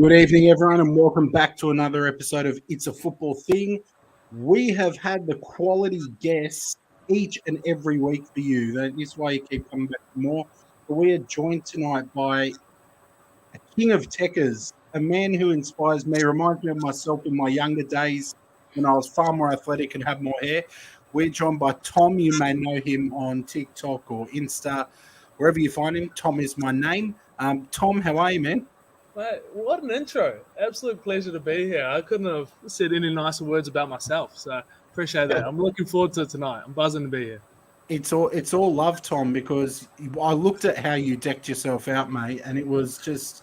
Good evening, everyone, and welcome back to another episode of It's a Football Thing. We have had the quality guests each and every week for you. That is why you keep coming back for more. But we are joined tonight by a king of techers, a man who inspires me, reminds me of myself in my younger days when I was far more athletic and had more hair. We're joined by Tom. You may know him on TikTok or Insta, wherever you find him. Tom is my name. Tom, how are you, man? Mate, what an intro. Absolute pleasure to be here. I couldn't have said any nicer words about myself, so appreciate that. I'm looking forward to tonight. I'm buzzing to be here. It's all love, Tom, because I looked at how you decked yourself out, mate, and it was just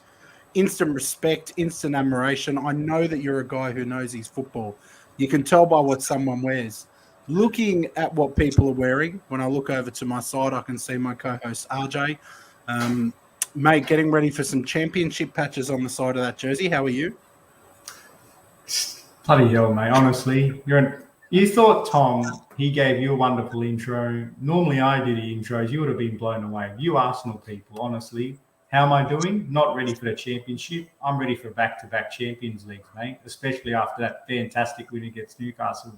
instant respect, instant admiration. I know that you're a guy who knows his football. You can tell by what someone wears. Looking at what people are wearing, when I look over to my side, I can see my co-host RJ. Mate, getting ready for some championship patches on the side of that jersey. How are you? Bloody hell, mate. Honestly, you thought Tom, he gave you a wonderful intro. Normally I do the intros. You would have been blown away. You Arsenal people, honestly. How am I doing? Not ready for the championship. I'm ready for back-to-back Champions Leagues, mate, especially after that fantastic win against Newcastle.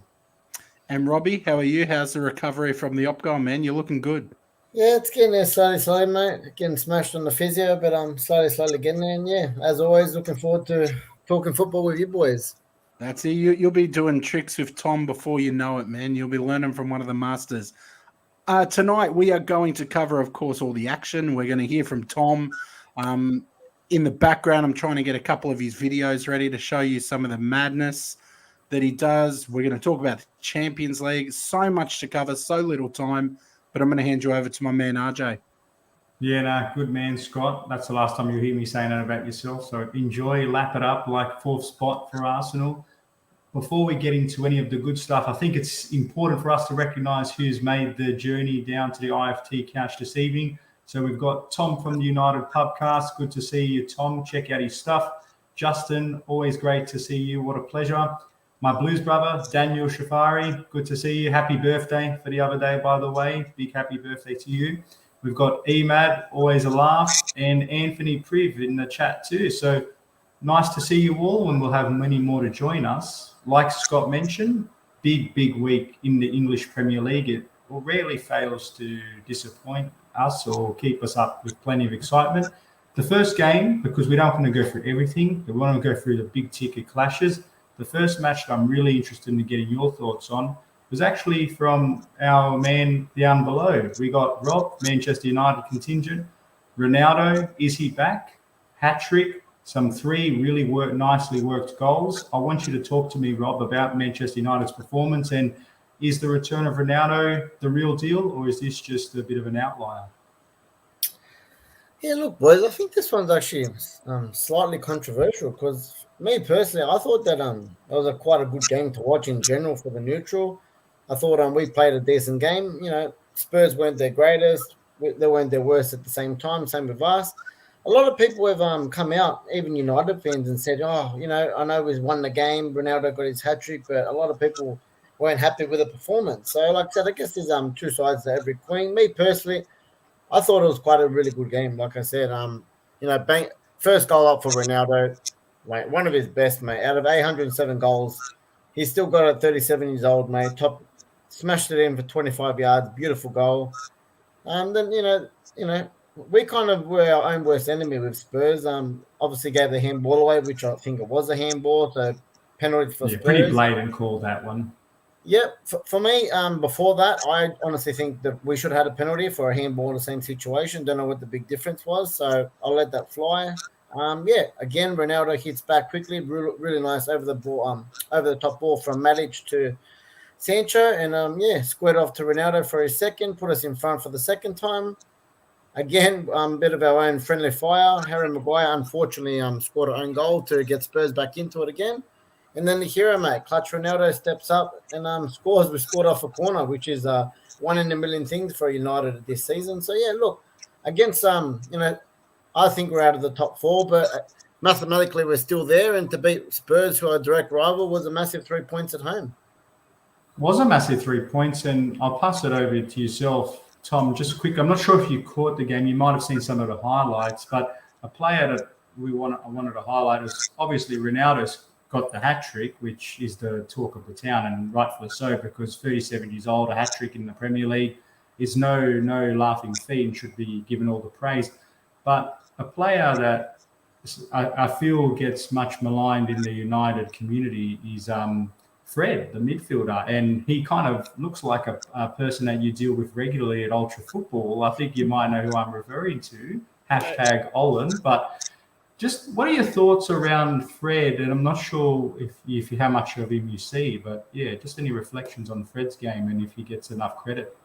And Robbie, how are you? How's the recovery from the Mcgowan, man? You're looking good. Yeah, it's getting there slowly, mate. Getting smashed on the physio, but I'm slowly getting there. And yeah, as always, looking forward to talking football with you boys. That's it. You'll be doing tricks with Tom before you know it, man. You'll be learning from one of the masters. Tonight, we are going to cover, of course, all the action. We're going to hear from Tom. In the background, I'm trying to get a couple of his videos ready to show you some of the madness that he does. We're going to talk about the Champions League. So much to cover, so little time. But I'm going to hand you over to my man, RJ. Yeah, good man, Scott. That's the last time you hear me saying that about yourself. So enjoy, lap it up like fourth spot for Arsenal. Before we get into any of the good stuff, I think it's important for us to recognise who's made the journey down to the IFT Couch this evening. So we've got Tom from the United Pubcast. Good to see you, Tom. Check out his stuff. Justin, always great to see you. What a pleasure. My blues brother, Daniel Shafari, good to see you. Happy birthday for the other day, by the way. Big happy birthday to you. We've got Emad, always a laugh, and Anthony Priv in the chat too. So nice to see you all, and we'll have many more to join us. Like Scott mentioned, big week in the English Premier League. It rarely fails to disappoint us or keep us up with plenty of excitement. The first game, because we don't want to go through everything, we want to go through the big ticket clashes. The first match that I'm really interested in getting your thoughts on was actually from our man down below. We got Rob, Manchester United contingent. Ronaldo, is he back? Hat-trick, some three really nicely worked goals. I want you to talk to me, Rob, about Manchester United's performance, and is the return of Ronaldo the real deal, or is this just a bit of an outlier? Yeah, look, boys, I think this one's actually slightly controversial because me personally, I thought that was quite a good game to watch in general for the neutral. I thought we played a decent game. You know, Spurs weren't their greatest. They weren't their worst at the same time. Same with us. A lot of people have come out, even United fans, and said, oh, I know we won the game. Ronaldo got his hat-trick, but a lot of people weren't happy with the performance. So, like I said, I guess there's two sides to every coin. Me personally, I thought it was quite a really good game. Like I said, first goal up for Ronaldo, mate, one of his best, mate. Out of 807 goals, he's still got it at 37 years old, mate. Smashed it in for 25 yards, beautiful goal. Then we kind of were our own worst enemy with Spurs. Obviously gave the handball away, which I think it was a handball, so penalty for Spurs. Pretty blatant call, that one. Yep. For me, before that, I honestly think that we should have had a penalty for a handball in the same situation. Don't know what the big difference was, so I'll let that fly. Again, Ronaldo hits back quickly, really nice over the top ball from Matic to Sancho, and squared off to Ronaldo for his second, put us in front for the second time. Again, bit of our own friendly fire. Harry Mcgowan unfortunately scored an own goal to get Spurs back into it again. And then the hero, mate, Clutch Ronaldo steps up and scores. We scored off a corner, which is one in a million things for United this season. So, yeah, look, against, I think we're out of the top four, but mathematically we're still there. And to beat Spurs, who are a direct rival, was a massive 3 points at home. Was a massive 3 points, and I'll pass it over to yourself, Tom. Just quick, I'm not sure if you caught the game. You might have seen some of the highlights, but a player that I wanted to highlight is obviously Ronaldo's got the hat trick, which is the talk of the town, and rightfully so, because 37 years old, a hat trick in the Premier League is no laughing feat and should be given all the praise. But a player that I feel gets much maligned in the United community is Fred, the midfielder, and he kind of looks like a person that you deal with regularly at Ultra Football. I think you might know who I'm referring to, #Olin. But just what are your thoughts around Fred? And I'm not sure if how much of him you see, but yeah, just any reflections on Fred's game and if he gets enough credit.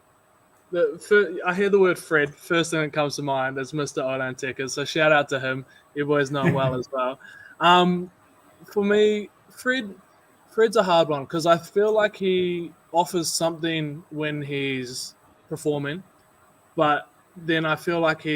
I hear the word Fred. First thing that comes to mind is Mr. Olanteca. So shout out to him. You boys know him well as well. For me, Fred's a hard one because I feel like he offers something when he's performing, but then I feel like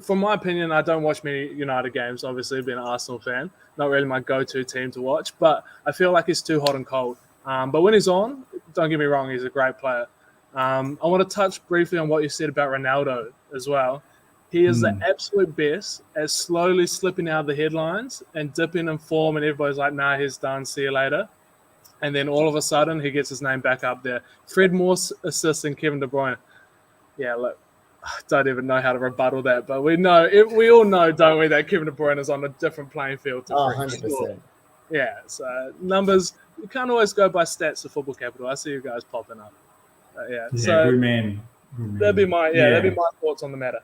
from my opinion, I don't watch many United games, obviously being an Arsenal fan, not really my go-to team to watch, but I feel like he's too hot and cold. But when he's on, don't get me wrong, he's a great player. I want to touch briefly on what you said about Ronaldo as well. He is the absolute best at slowly slipping out of the headlines and dipping in form, and everybody's like, nah, he's done, see you later. And then all of a sudden, he gets his name back up there. Fred more assists than Kevin De Bruyne. Yeah, look, I don't even know how to rebuttal that, but we all know, don't we, that Kevin De Bruyne is on a different playing field. 100%. Yeah, so numbers, you can't always go by stats to Football Capital. I see you guys popping up. So good man. That'd be my thoughts on the matter.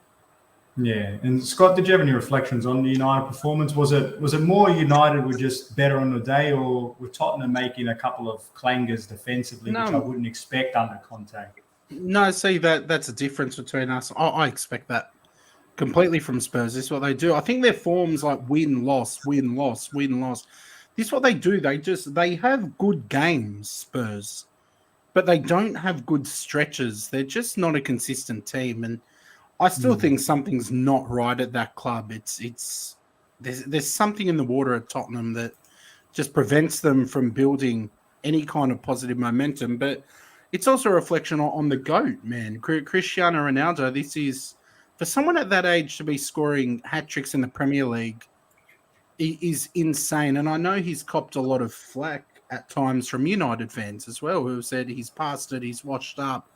Yeah, and Scott, did you have any reflections on the United performance? Was it more United were just better on the day, or were Tottenham making a couple of clangers defensively, which I wouldn't expect under Conte? No, see, that's a difference between us. I expect that completely from Spurs. This is what they do. I think their form's like win, loss, win, loss, win, loss. This is what they do. They have good games, Spurs, but they don't have good stretches. They're just not a consistent team, and I still think something's not right at that club. There's something in the water at Tottenham that just prevents them from building any kind of positive momentum. But it's also a reflection on the GOAT, man. Cristiano Ronaldo, this is, for someone at that age to be scoring hat-tricks in the Premier League is insane. And I know he's copped a lot of flack at times from United fans as well, who have said he's past it, he's washed up.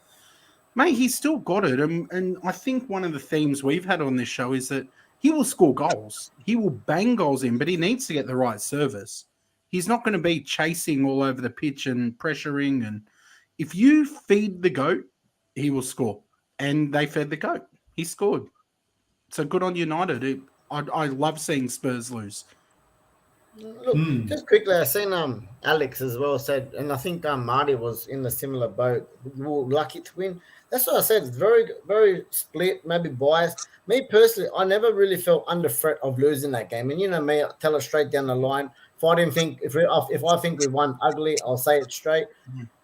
Mate, he's still got it. And I think one of the themes we've had on this show is that he will score goals. He will bang goals in, but he needs to get the right service. He's not going to be chasing all over the pitch and pressuring. And if you feed the GOAT, he will score. And they fed the GOAT. He scored. So good on United. I love seeing Spurs lose. Look, just quickly, I seen Alex as well said, and I think Marty was in a similar boat. We were lucky to win. That's what I said. It's very, very split, maybe biased. Me personally, I never really felt under threat of losing that game. And you know me, I'll tell it straight down the line. If I didn't think, if I think we won ugly, I'll say it straight.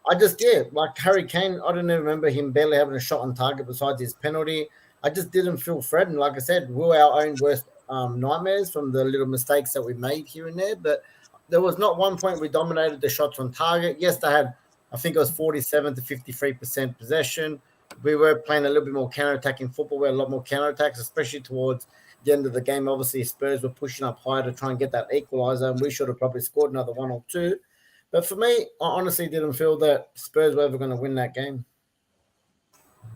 I just like Harry Kane. I don't even remember him barely having a shot on target besides his penalty. I just didn't feel threatened. Like I said, we were our own worst nightmares from the little mistakes that we made here and there. But there was not one point we dominated the shots on target. Yes, they had, I think it was 47 to 53% possession. We were playing a little bit more counter-attacking football. We had a lot more counter-attacks, especially towards the end of the game. Obviously, Spurs were pushing up higher to try and get that equaliser, and we should have probably scored another one or two. But for me, I honestly didn't feel that Spurs were ever going to win that game.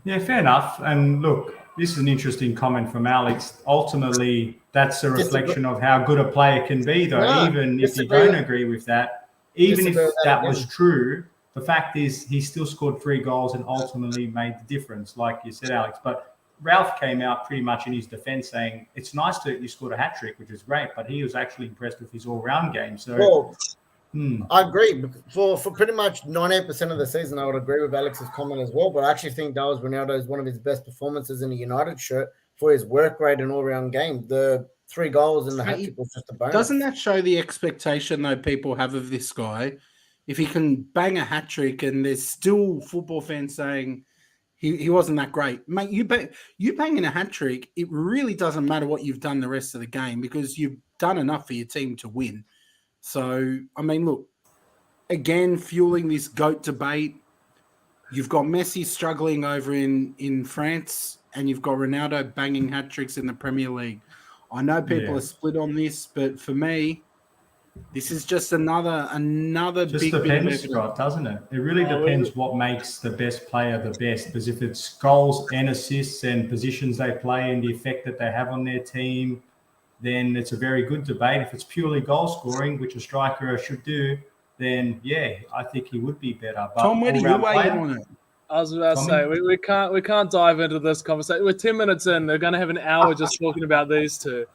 Yeah, fair enough. And look, this is an interesting comment from Alex. Ultimately, that's a reflection of how good a player can be, though. No, even if you don't agree with that, even if that was true, the fact is he still scored 3 goals and ultimately made the difference, like you said, Alex. But Ralph came out pretty much in his defence saying, it's nice that you scored a hat-trick, which is great, but he was actually impressed with his all-round game. So, I agree. For pretty much 98% of the season, I would agree with Alex's comment as well. But I actually think that was Ronaldo's one of his best performances in a United shirt for his work rate and all-round game. The 3 goals and the hat-trick was just a bonus. Doesn't that show the expectation, though, people have of this guy? If he can bang a hat-trick and there's still football fans saying he wasn't that great. Mate, you banging a hat-trick, it really doesn't matter what you've done the rest of the game because you've done enough for your team to win. So, I mean, look, again, fueling this GOAT debate, you've got Messi struggling over in France and you've got Ronaldo banging hat-tricks in the Premier League. I know people Yeah. are split on this, but for me, this is just another Just big bit of depends, evidence. Scott, doesn't it? It really depends what makes the best player the best. Because if it's goals and assists and positions they play and the effect that they have on their team, then it's a very good debate. If it's purely goal scoring, which a striker should do, then yeah, I think he would be better. But Tom, where do you all-round weigh in player, on it? I was about to say we can't dive into this conversation. We're 10 minutes in. They're going to have an hour just talking about these two.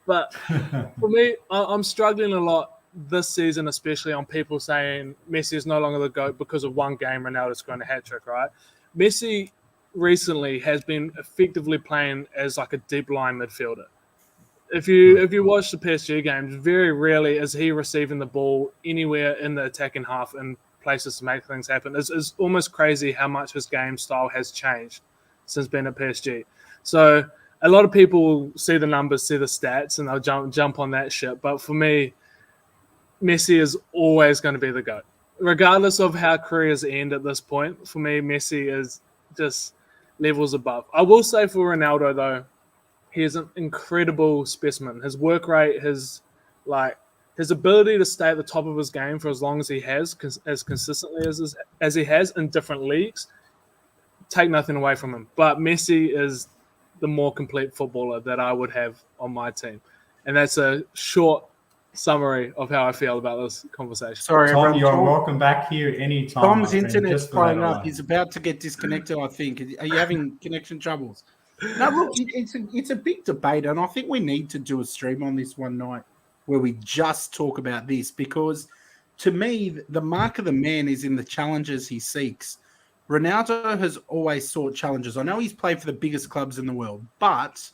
But for me, I'm struggling a lot this season, especially on people saying Messi is no longer the GOAT because of one game. Ronaldo scoring a hat trick, right? Messi recently has been effectively playing as like a deep line midfielder. If you watch the PSG games, very rarely is he receiving the ball anywhere in the attacking half and places to make things happen. It's almost crazy how much his game style has changed since being at PSG. So a lot of people see the numbers, see the stats, and they'll jump on that shit. But for me, Messi is always going to be the GOAT. Regardless of how careers end at this point, for me, Messi is just levels above. I will say for Ronaldo, though, he is an incredible specimen. His work rate, his ability to stay at the top of his game for as long as he has, as consistently as he has in different leagues, take nothing away from him. But Messi is the more complete footballer that I would have on my team. And that's a short summary of how I feel about this conversation. Sorry, Tom, everyone. you're welcome back here anytime. Tom's my friend. internet's Just for that playing up. alone. He's about to get disconnected, I think. Are you having connection troubles? No, look, it's a big debate, and I think we need to do a stream on this one night where we just talk about this, because to me, the mark of the man is in the challenges he seeks. Ronaldo has always sought challenges. I know he's played for the biggest clubs in the world, but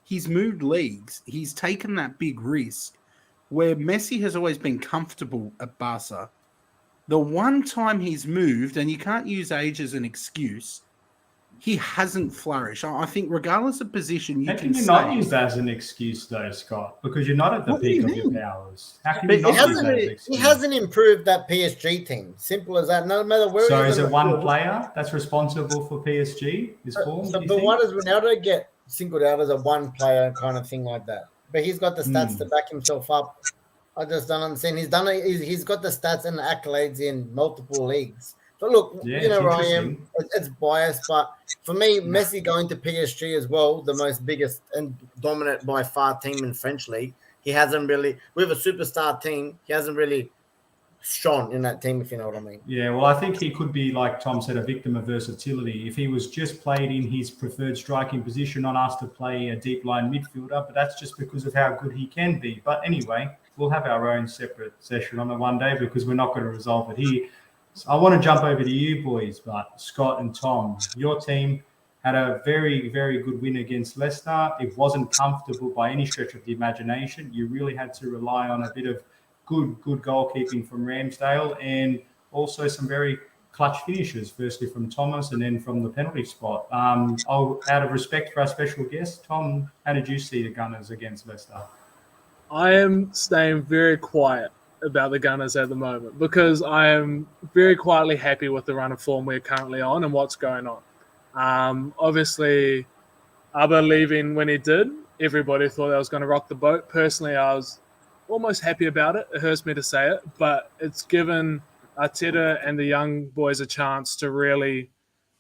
he's moved leagues. He's taken that big risk, where Messi has always been comfortable at Barca. The one time he's moved, and you can't use age as an excuse, he hasn't flourished. I think regardless of position, How can you not use that as an excuse, though, Scott? Because you're not at the peak of your powers. How can you not use that as an excuse? He hasn't improved that PSG team. Simple as that. No matter where. So is it one player that's responsible for PSG? His form? But why does Ronaldo get singled out as a one player kind of thing like that? But he's got the stats to back himself up. I just don't understand. He's done it. He's got the stats and the accolades in multiple leagues. But look, you know where I am. It's biased, but for me, Messi going to PSG as well, the most biggest and dominant by far team in French league. He hasn't really, with a superstar team, he hasn't really shone in that team, if you know what I mean. Yeah, well, I think he could be, like Tom said, a victim of versatility. If he was just played in his preferred striking position, not asked to play a deep line midfielder, but that's just because of how good he can be. But anyway, we'll have our own separate session on the one day because we're not going to resolve it here. So I want to jump over to you boys, but Scott and Tom, your team had a very, very good win against Leicester. It wasn't comfortable by any stretch of the imagination. You really had to rely on a bit of good goalkeeping from Ramsdale and also some very clutch finishes, firstly from Thomas and then from the penalty spot. Out of respect for our special guest, Tom, how did you see the Gunners against Leicester? I am staying very quiet about the Gunners at the moment because I am very quietly happy with the run of form we're currently on and what's going on. Obviously, Abba leaving when he did, everybody thought I was going to rock the boat. Personally, I was almost happy about it. It hurts me to say it, but it's given Arteta and the young boys a chance to really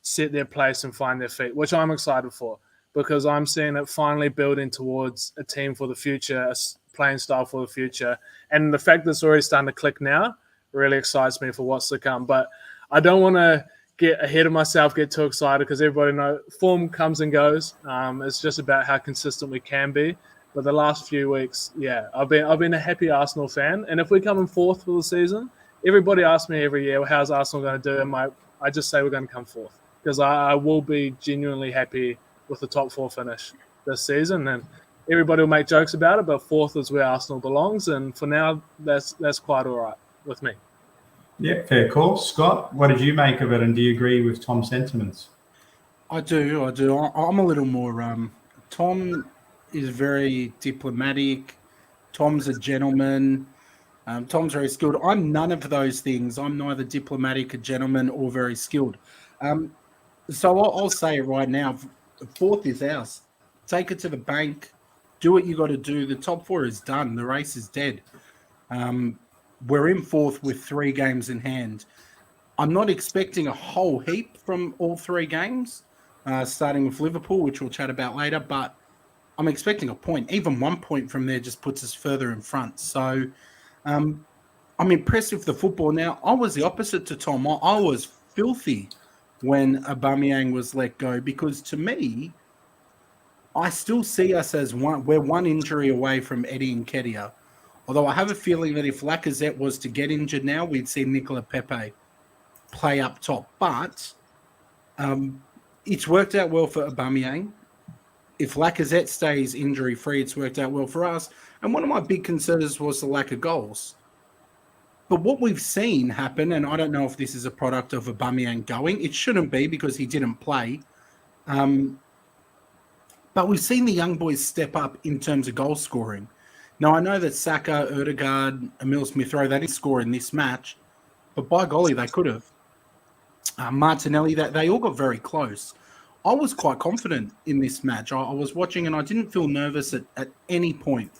set their place and find their feet, which I'm excited for because I'm seeing it finally building towards a team for the future, a playing style for the future. And the fact that it's already starting to click now really excites me for what's to come. But I don't want to get ahead of myself, get too excited because everybody knows form comes and goes. It's just about how consistent we can be. But the last few weeks, yeah, I've been a happy Arsenal fan. And if we come in fourth for the season, everybody asks me every year, well, how's Arsenal going to do? And I just say we're going to come fourth because I will be genuinely happy with the top four finish this season. And everybody will make jokes about it, but fourth is where Arsenal belongs. And for now, that's quite all right with me. Yeah, fair call. Scott, what did you make of it? And do you agree with Tom's sentiments? I do. I'm a little more... Tom is very diplomatic. Tom's a gentleman. Tom's very skilled. I'm none of those things. I'm neither diplomatic, a gentleman, or very skilled. So I'll say it right now. Fourth is ours. Take it to the bank. do what you got to do. The top 4 is done. The race is dead. We're in 4th with 3 games in hand. I'm not expecting a whole heap from all 3 games, starting with Liverpool, which we'll chat about later, but I'm expecting a point. Even 1 point from there just puts us further in front. So I'm impressed with the football. Now, I was the opposite to Tom. I was filthy when Aubameyang was let go, because to me, I still see us as we're 1 injury away from Eddie Nketiah. Although I have a feeling that if Lacazette was to get injured now, we'd see Nicola Pepe play up top. But it's worked out well for Aubameyang. If Lacazette stays injury-free, it's worked out well for us. And one of my big concerns was the lack of goals. But what we've seen happen, and I don't know if this is a product of Aubameyang going, it shouldn't be because he didn't play. But we've seen the young boys step up in terms of goal scoring. Now, I know that Saka, Ødegaard, Emil Smith-Rowe, they didn't score in this match, but by golly, they could have. Martinelli, they all got very close. I was quite confident in this match. I was watching and I didn't feel nervous at any point.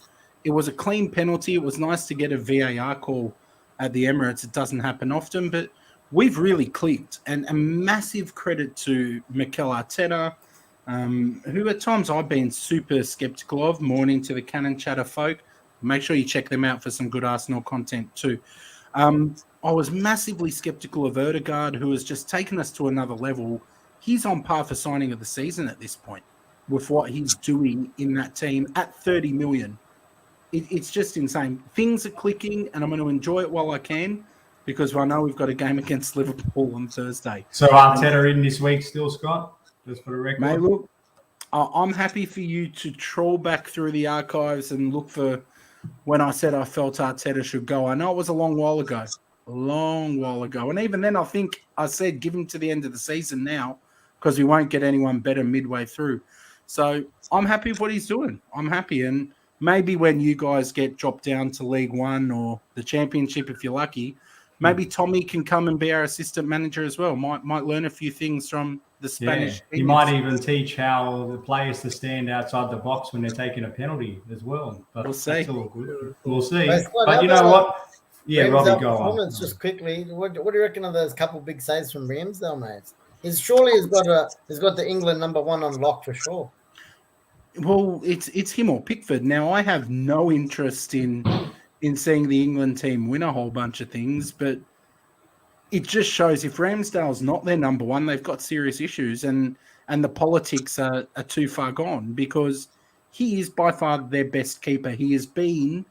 It was a clean penalty. It was nice to get a VAR call at the Emirates. It doesn't happen often, but we've really clicked. And a massive credit to Mikel Arteta, who at times I've been super skeptical of. Morning to the Cannon Chatter folk. Make sure you check them out for some good Arsenal content too. I was massively skeptical of Ødegaard, who has just taken us to another level. He's on par for signing of the season at this point with what he's doing in that team at 30 million. It's just insane. Things are clicking, and I'm going to enjoy it while I can, because I know we've got a game against Liverpool on Thursday. So Arteta in this week still, Scott? Just for the record. Mate, look, I'm happy for you to troll back through the archives and look for when I said I felt Arteta should go. I know it was a long while ago. And even then, I think I said give him to the end of the season now, because we won't get anyone better midway through. So I'm happy with what he's doing. I'm happy. And maybe when you guys get dropped down to League One or the Championship, if you're lucky, maybe Tommy can come and be our assistant manager as well. Might learn a few things from the Spanish teams. He might even teach how the players to stand outside the box when they're taking a penalty as well. But we'll see. All good. We'll see. But you know what? Yeah, Robbie, go on. Just quickly, what do you reckon of those couple big saves from Ramsdale, mate? He's got the England number 1 on lock for sure. Well, it's him or Pickford. Now, I have no interest in seeing the England team win a whole bunch of things, but it just shows if Ramsdale's not their number 1, they've got serious issues, and the politics are too far gone, because he is by far their best keeper. He has been,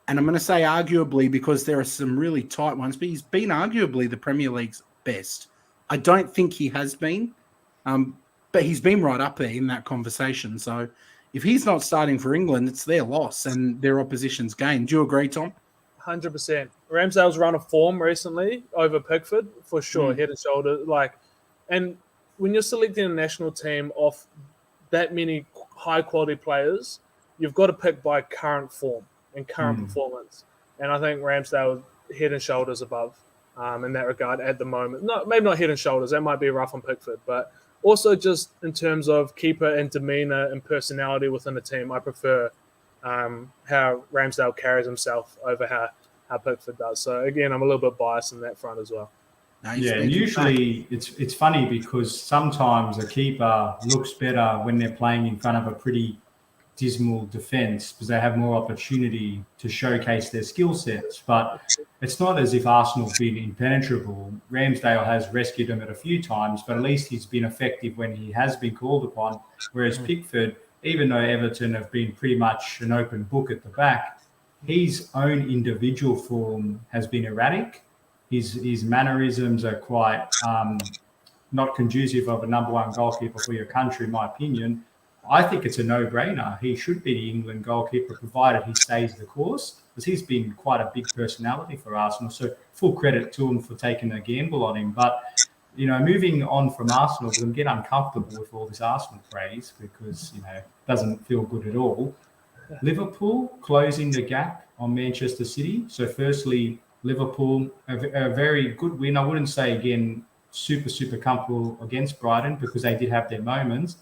and I'm going to say arguably, because there are some really tight ones, but he's been arguably the Premier League's best. I don't think he has been, but he's been right up there in that conversation. So if he's not starting for England, it's their loss and their opposition's gain. Do you agree, Tom? 100%. Ramsdale's run a form recently over Pickford, for sure, head and shoulder. And when you're selecting a national team off that many high-quality players, you've got to pick by current form and current performance. And I think Ramsdale is head and shoulders above in that regard at the moment. No, maybe not head and shoulders. That might be rough on Pickford. But also just in terms of keeper and demeanour and personality within the team, I prefer how Ramsdale carries himself over how Pickford does. So, again, I'm a little bit biased in that front as well. Yeah, and usually it's funny because sometimes a keeper looks better when they're playing in front of a pretty dismal defence because they have more opportunity to showcase their skill sets. But it's not as if Arsenal's been impenetrable. Ramsdale has rescued them at a few times, but at least he's been effective when he has been called upon. Whereas Pickford, even though Everton have been pretty much an open book at the back, his own individual form has been erratic. His mannerisms are quite not conducive of a number 1 goalkeeper for your country, in my opinion. I think it's a no-brainer. He should be the England goalkeeper, provided he stays the course, because he's been quite a big personality for Arsenal. So full credit to him for taking a gamble on him. But, moving on from Arsenal, because I'm getting uncomfortable with all this Arsenal praise because, it doesn't feel good at all. Liverpool closing the gap on Manchester City. So firstly, Liverpool, a very good win. I wouldn't say, again, super, super comfortable against Brighton because they did have their moments.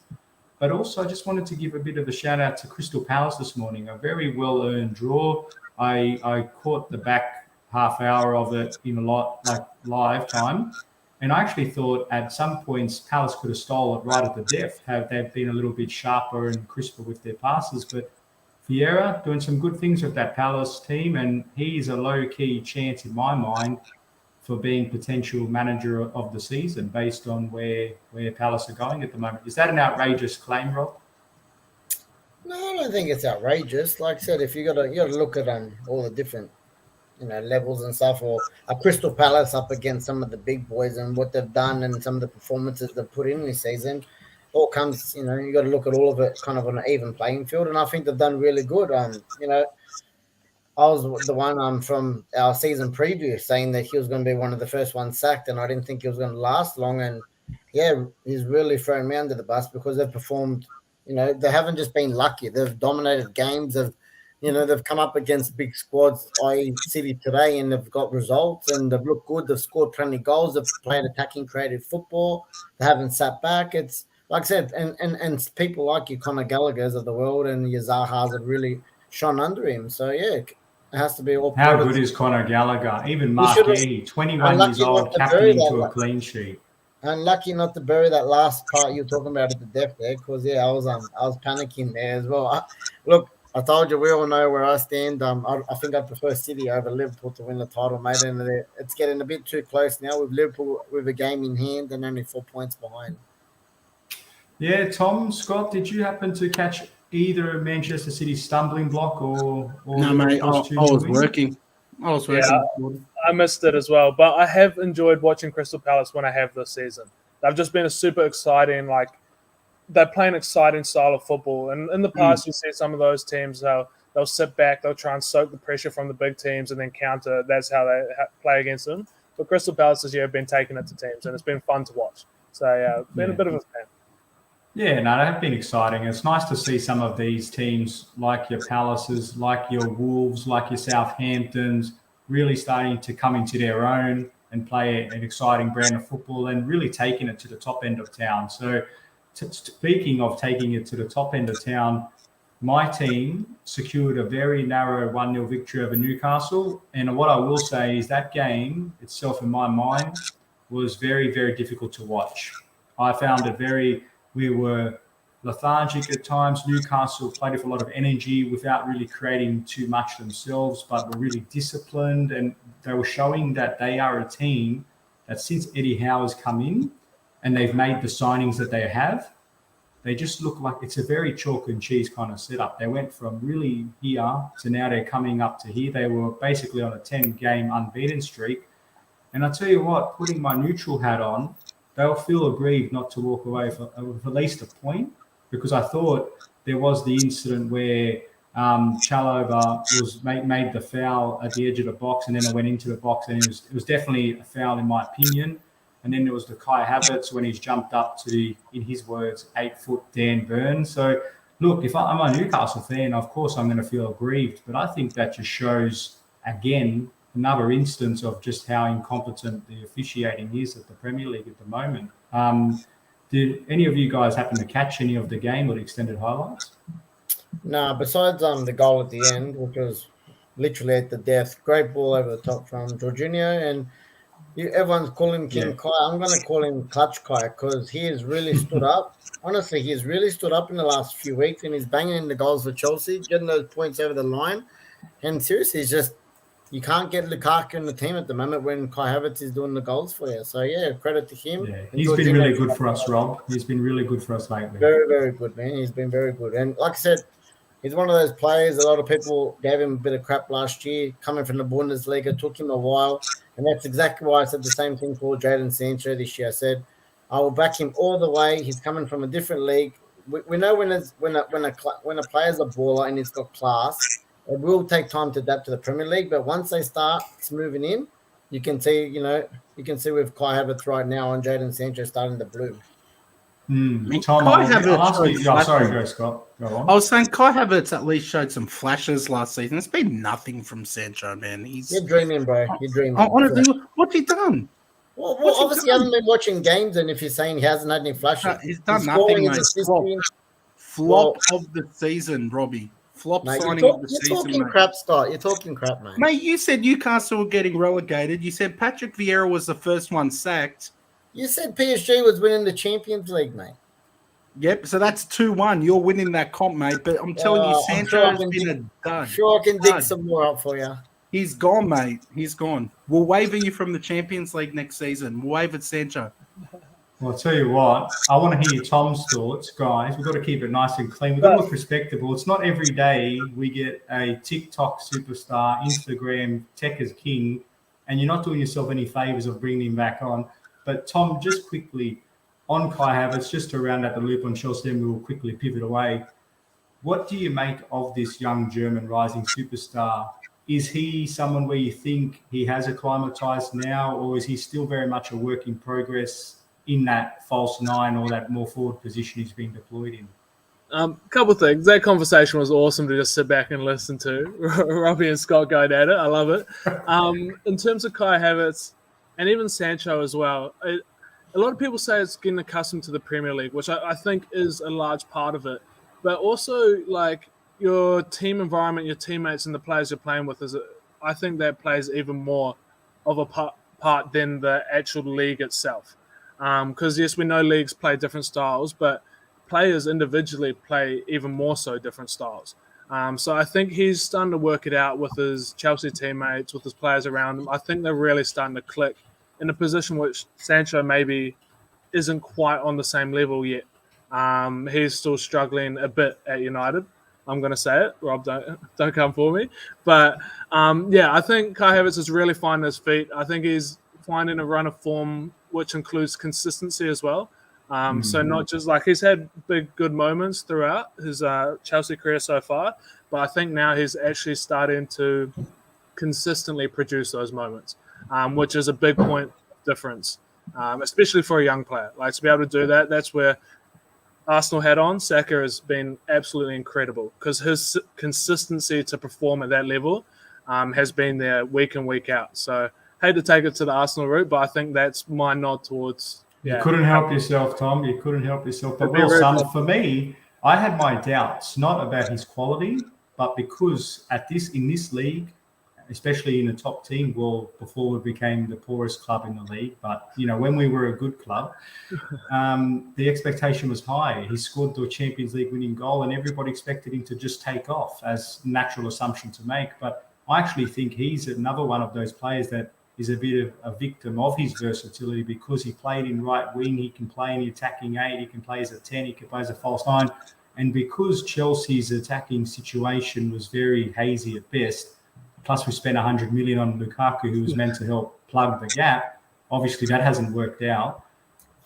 But also, I just wanted to give a bit of a shout out to Crystal Palace this morning. A very well earned draw. I caught the back half hour of it in a lot like live time, and I actually thought at some points Palace could have stole it right at the death had they been a little bit sharper and crisper with their passes. But Vieira doing some good things with that Palace team, and he's a low-key chance in my mind for being potential manager of the season based on where Palace are going at the moment. Is that an outrageous claim, Rob? No, I don't think it's outrageous. Like I said, if you got to look at all the different levels and stuff, or a Crystal Palace up against some of the big boys and what they've done and some of the performances they've put in this season, all comes. You got to look at all of it kind of on an even playing field, and I think they've done really good. I was the one from our season preview saying that he was going to be one of the first ones sacked, and I didn't think he was going to last long. And yeah, he's really thrown me under the bus because they've performed. They haven't just been lucky; they've dominated games. They've come up against big squads, i.e. City today, and they've got results, and they've looked good. They've scored plenty of goals. They've played attacking, creative football. They haven't sat back. It's like I said, and people like your Conor Gallagher's of the world and your Zaha's have really shone under him. So yeah. It has to be all. How good is Conor Gallagher? Even Mark Eadie, 21 years old, captaining to a clean sheet. Unlucky not to bury that last part you were talking about at the death there, because I was panicking there as well. Look, I told you we all know where I stand. I think I prefer City over Liverpool to win the title, mate. And it's getting a bit too close now with Liverpool with a game in hand and only 4 points behind. Yeah, Tom, Scott, did you happen to catch either Manchester City's stumbling block or no, mate. I was working. Yeah, I missed it as well, but I have enjoyed watching Crystal Palace when I have this season. They've just been a super exciting, they play an exciting style of football. And in the past, you see some of those teams, they'll sit back, they'll try and soak the pressure from the big teams and then counter. That's how they play against them. But Crystal Palace this year have been taking it to teams, and it's been fun to watch. So, yeah, been a bit of a fan. Yeah, no, they've been exciting. It's nice to see some of these teams like your Palaces, like your Wolves, like your Southamptons, really starting to come into their own and play an exciting brand of football and really taking it to the top end of town. So speaking of taking it to the top end of town, my team secured a very narrow 1-0 victory over Newcastle. And what I will say is that game itself, in my mind, was very, very difficult to watch. I found it we were lethargic at times. Newcastle played with a lot of energy without really creating too much themselves, but were really disciplined. And they were showing that they are a team that since Eddie Howe has come in and they've made the signings that they have, they just look like it's a very chalk and cheese kind of setup. They went from really here to now they're coming up to here. They were basically on a 10-game unbeaten streak. And I tell you what, putting my neutral hat on, they'll feel aggrieved not to walk away with at least a point, because I thought there was the incident where Chalobah made the foul at the edge of the box, and then it went into the box, and it was definitely a foul in my opinion. And then there was the Kai Havertz when he's jumped up to, in his words, 8-foot Dan Burn. So look, if I'm a Newcastle fan, of course I'm going to feel aggrieved, but I think that just shows again another instance of just how incompetent the officiating is at the Premier League at the moment. Did any of you guys happen to catch any of the game or the extended highlights? No, besides the goal at the end, which was literally at the death, great ball over the top from Jorginho, and everyone's calling him King Kai. I'm going to call him Clutch Kai because he has really stood up. Honestly, he's really stood up in the last few weeks, and he's banging in the goals for Chelsea, getting those points over the line. And seriously, it's just you can't get Lukaku in the team at the moment when Kai Havertz is doing the goals for you. So, yeah, credit to him. Yeah, he's been really good for us, Rob. He's been really good for us lately. Very, very good, man. He's been very good. And like I said, he's one of those players, a lot of people gave him a bit of crap last year. Coming from the Bundesliga, took him a while. And that's exactly why I said the same thing for Jadon Sancho this year. I said, I will back him all the way. He's coming from a different league. We know when a player's a baller and he's got class, it will take time to adapt to the Premier League, but once they start moving in, you can see with Kai Havertz right now and Jadon Sancho starting to bloom. Tom, go Scott. Go on. I was saying Kai Havertz at least showed some flashes last season. It's been nothing from Sancho, man. You're dreaming, bro. You're dreaming. Honestly, what's he done? Well obviously, he hasn't been watching games, and if you're saying he hasn't had any flashes, he's done nothing, mate. Flop of the season, Robbie. Flop Mate, signing of the you're season, talking mate. crap, Scott. You're talking crap, mate. Mate, you said Newcastle were getting relegated. You said Patrick Vieira was the first one sacked. You said PSG was winning the Champions League, mate. Yep, so that's 2-1. You're winning that comp, mate. But I'm telling you, I'm sure Sancho's been a dud. Sure, I can dig Dud. some more up for you. He's gone, mate. He's gone. We'll waiver you from the Champions League next season. We'll waiver Sancho. Well, I'll tell you what, I want to hear Tom's thoughts, guys. We've got to keep it nice and clean. We've got to look respectable. It's not every day we get a TikTok superstar, Instagram tech as king, and you're not doing yourself any favors of bringing him back on. But Tom, just quickly, on Kai Havertz, just to round out the loop on Chelsea, then we will quickly pivot away. What do you make of this young German rising superstar? Is he someone where you think he has acclimatized now, or is he still very much a work in progress in that false nine or that more forward position he's been deployed in? Couple of things. That conversation was awesome to just sit back and listen to. Robbie and Scott going at it. I love it. In terms of Kai Havertz and even Sancho as well, a lot of people say it's getting accustomed to the Premier League, which I think is a large part of it. But also, like, your team environment, your teammates and the players you're playing with, I think that plays even more of a part than the actual league itself. Because, yes, we know leagues play different styles, but players individually play even more so different styles. So I think he's starting to work it out with his Chelsea teammates, with his players around him. I think they're really starting to click in a position which Sancho maybe isn't quite on the same level yet. He's still struggling a bit at United. I'm going to say it. Rob, don't come for me. But, I think Kai Havertz is really finding his feet. I think he's finding a run of form which includes consistency as well. So not just like he's had big good moments throughout his Chelsea career so far, but I think now he's actually starting to consistently produce those moments, which is a big point difference, especially for a young player. Like, to be able to do that, that's where Arsenal had on. Saka has been absolutely incredible because his consistency to perform at that level has been there week in, week out. So hate to take it to the Arsenal route, but I think that's my nod towards. You couldn't help yourself, Tom. You couldn't help yourself. But well summed. For me, I had my doubts, not about his quality, but because in this league, especially in the top team, well, before we became the poorest club in the league, but, when we were a good club, the expectation was high. He scored the Champions League winning goal and everybody expected him to just take off, as natural assumption to make. But I actually think he's another one of those players that is a bit of a victim of his versatility because he played in right wing, he can play in the attacking 8, he can play as a 10, he can play as a false 9. And because Chelsea's attacking situation was very hazy at best, plus we spent 100 million on Lukaku, who was meant to help plug the gap. Obviously, that hasn't worked out.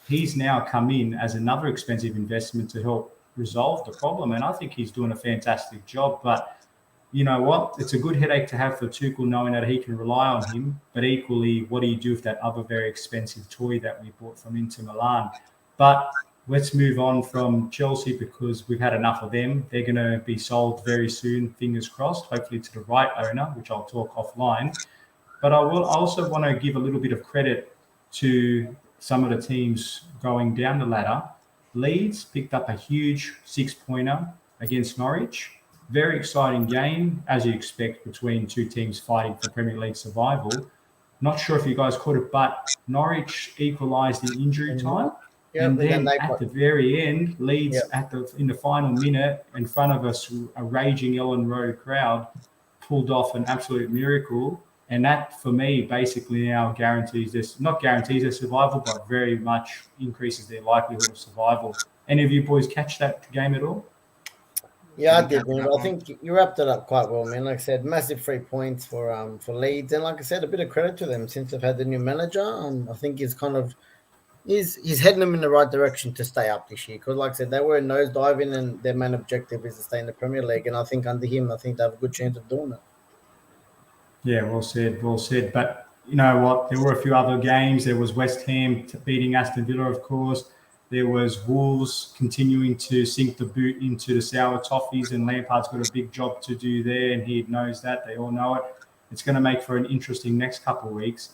He's now come in as another expensive investment to help resolve the problem, and I think he's doing a fantastic job. But you know what? It's a good headache to have for Tuchel, knowing that he can rely on him. But equally, what do you do with that other very expensive toy that we bought from Inter Milan? But let's move on from Chelsea because we've had enough of them. They're going to be sold very soon, fingers crossed, hopefully to the right owner, which I'll talk offline. But I will also want to give a little bit of credit to some of the teams going down the ladder. Leeds picked up a huge 6-pointer against Norwich. Very exciting game, as you expect, between two teams fighting for Premier League survival. Not sure if you guys caught it, but Norwich equalised in injury time. And then at the very end, Leeds in the final minute, in front of us, a raging Ellen Road crowd, pulled off an absolute miracle. And that, for me, basically now guarantees their survival, but very much increases their likelihood of survival. Any of you boys catch that game at all? Yeah, I did, man. I think you wrapped it up quite well, man. Like I said, massive 3 points for Leeds, and like I said, a bit of credit to them since they've had the new manager. I think he's heading them in the right direction to stay up this year. Because, like I said, they were nosediving, and their main objective is to stay in the Premier League. And I think under him, they have a good chance of doing it. Yeah, well said, well said. But you know what? There were a few other games. There was West Ham beating Aston Villa, of course. There was Wolves continuing to sink the boot into the sour toffees, and Lampard's got a big job to do there, and he knows that. They all know it. It's going to make for an interesting next couple of weeks.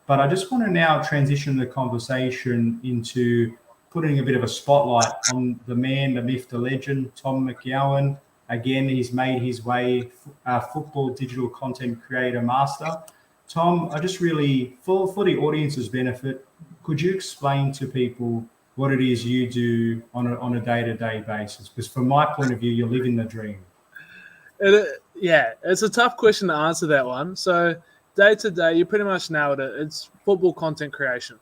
But I just want to now transition the conversation into putting a bit of a spotlight on the man, the myth, the legend, Tom Mcgowan. Again, he's made his way football digital content creator master. Tom, I just really, for the audience's benefit, could you explain to people what it is you do on a day-to-day basis? Because from my point of view, you're living the dream. Yeah, it's a tough question to answer, that one. So day-to-day, you pretty much nailed it. It's football content creation.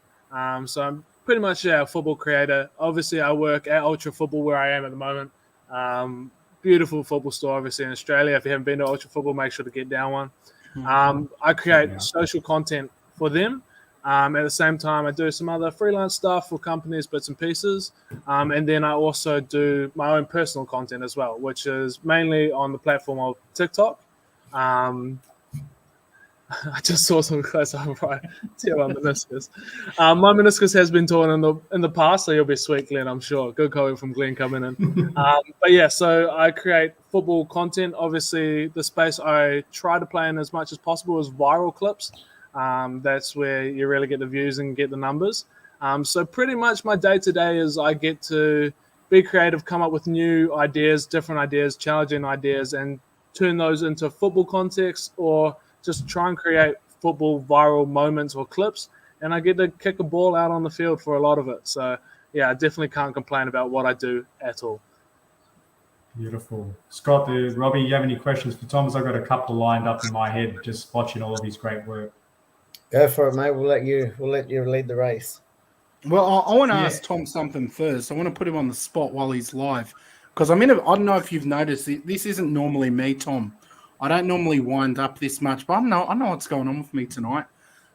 So I'm pretty much a football creator. Obviously, I work at Ultra Football where I am at the moment. Beautiful football store, obviously, in Australia. If you haven't been to Ultra Football, make sure to get down one. I create social content for them. At the same time, I do some other freelance stuff for companies, bits and pieces. And then I also do my own personal content as well, which is mainly on the platform of TikTok. I just saw some close up right to my meniscus. My meniscus has been torn in the past, so you'll be sweet, Glenn, I'm sure. Good comment from Glenn coming in. But yeah, so I create football content. Obviously, the space I try to play in as much as possible is viral clips. That's where you really get the views and get the numbers. So pretty much my day-to-day is I get to be creative, come up with new ideas, different ideas, challenging ideas, and turn those into football context or just try and create football viral moments or clips. And I get to kick a ball out on the field for a lot of it. So, yeah, I definitely can't complain about what I do at all. Beautiful. Scott, Robbie, you have any questions for Thomas? I've got a couple lined up in my head just watching all of his great work. Go for it, mate. We'll let you lead the race. Well, I want to ask Tom something first. I want to put him on the spot while he's live. Because I don't know if you've noticed, this isn't normally me, Tom. I don't normally wind up this much, but I know what's going on with me tonight.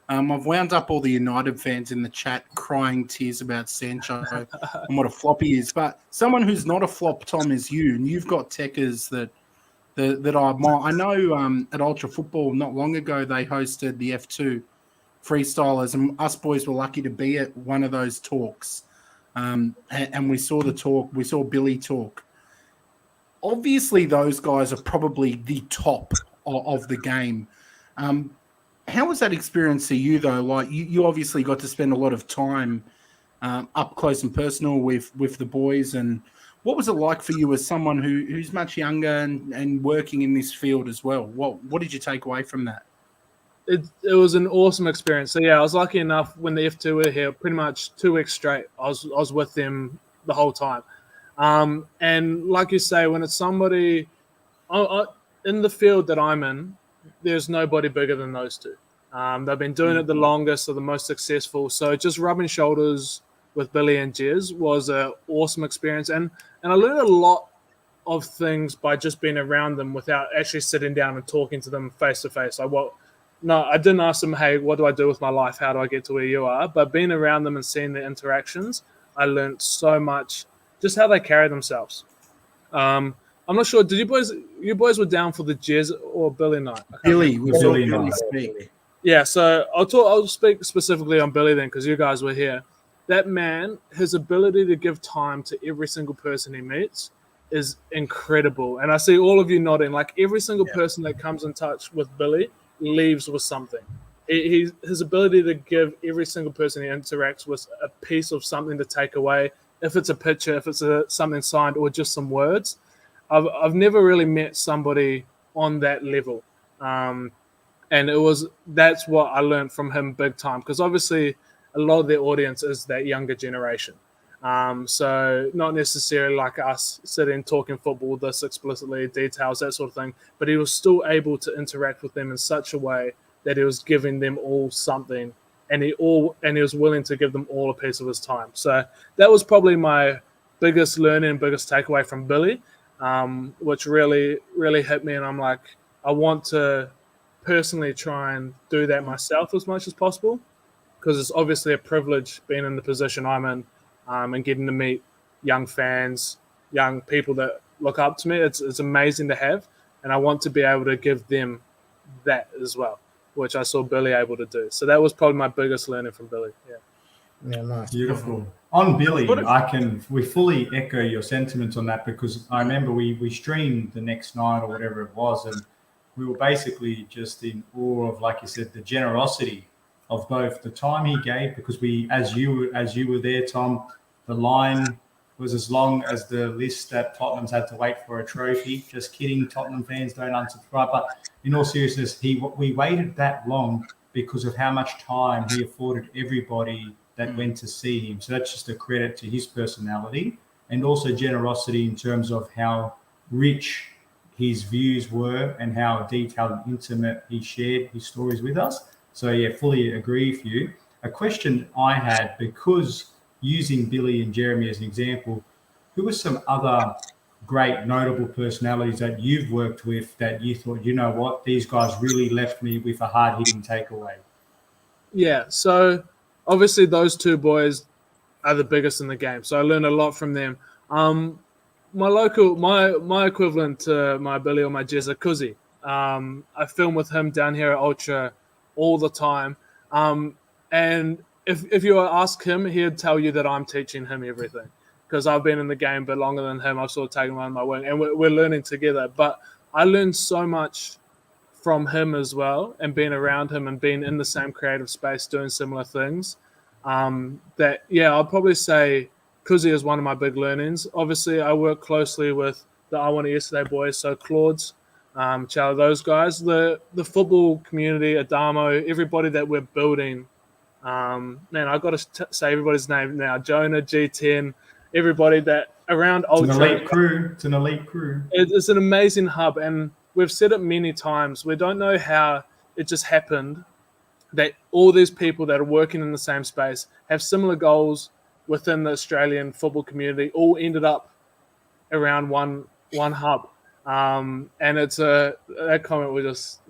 I've wound up all the United fans in the chat crying tears about Sancho and what a flop he is. But someone who's not a flop, Tom, is you, and you've got techers that I admire. I know at Ultra Football not long ago they hosted the F2 freestylers, and us boys were lucky to be at one of those talks. And we saw the talk. We saw Billy talk. Obviously, those guys are probably the top of the game. How was that experience for you, though? Like, you obviously got to spend a lot of time up close and personal with the boys. And what was it like for you as someone who's much younger and working in this field as well? What did you take away from that? It was an awesome experience. So, yeah, I was lucky enough when the F2 were here, pretty much 2 weeks straight. I was with them the whole time. And like you say, when it's somebody in the field that I'm in, there's nobody bigger than those two. They've been doing it the longest, or the most successful. So just rubbing shoulders with Billy and Jez was an awesome experience. And I learned a lot of things by just being around them without actually sitting down and talking to them face to face. I didn't ask them, hey, what do I do with my life? How do I get to where you are? But being around them and seeing the interactions, I learned so much. Just how they carry themselves. I'm not sure. Did you boys were down for the Jez or Billy night? Billy speak. Yeah, so I'll speak specifically on Billy then, because you guys were here. That man, his ability to give time to every single person he meets is incredible. And I see all of you nodding. Like, every single person that comes in touch with Billy leaves with something. His ability to give every single person he interacts with a piece of something to take away. If it's a picture, if it's something signed, or just some words, I've never really met somebody on that level, and that's what I learned from him big time. Because obviously, a lot of their audience is that younger generation, so not necessarily like us sitting talking football this explicitly, details, that sort of thing. But he was still able to interact with them in such a way that he was giving them all something. And he was willing to give them all a piece of his time. So that was probably my biggest learning and biggest takeaway from Billy, which really, really hit me. And I'm like, I want to personally try and do that myself as much as possible, because it's obviously a privilege being in the position I'm in, and getting to meet young fans, young people that look up to me. It's amazing to have, and I want to be able to give them that as well, which I saw Billy able to do. So that was probably my biggest learning from Billy. Yeah, nice. Beautiful. On Billy, we fully echo your sentiments on that, because I remember we streamed the next night or whatever it was, and we were basically just in awe of, like you said, the generosity of both the time he gave, because as you were there, Tom, the line was as long as the list that Tottenham's had to wait for a trophy. Just kidding, Tottenham fans, don't unsubscribe. But in all seriousness, we waited that long because of how much time he afforded everybody that went to see him. So that's just a credit to his personality and also generosity in terms of how rich his views were and how detailed and intimate he shared his stories with us. So, yeah, fully agree with you. A question I had, because using Billy and Jeremy as an example, who are some other great notable personalities that you've worked with that you thought, you know what, these guys really left me with a hard-hitting takeaway? Yeah, so obviously those two boys are the biggest in the game, so I learned a lot from them. My equivalent to my Billy or my Jezza, Kuzi. I film with him down here at Ultra all the time, and if you ask him, he'd tell you that I'm teaching him everything because I've been in the game a bit longer than him. I've sort of taken him on my wing, and we're learning together. But I learned so much from him as well, and being around him and being in the same creative space doing similar things. That, yeah, I'll probably say Kuzi is one of my big learnings. Obviously, I work closely with the I Want It Yesterday boys, so Claude's, Chow, those guys, the football community, Adamo, everybody that we're building. Man, I've got to say everybody's name now. Jonah, G10, everybody that around Old Trafford. It's an elite crew. It's an amazing hub, and we've said it many times. We don't know how it just happened that all these people that are working in the same space have similar goals within the Australian football community, all ended up around one hub. And it's that comment we just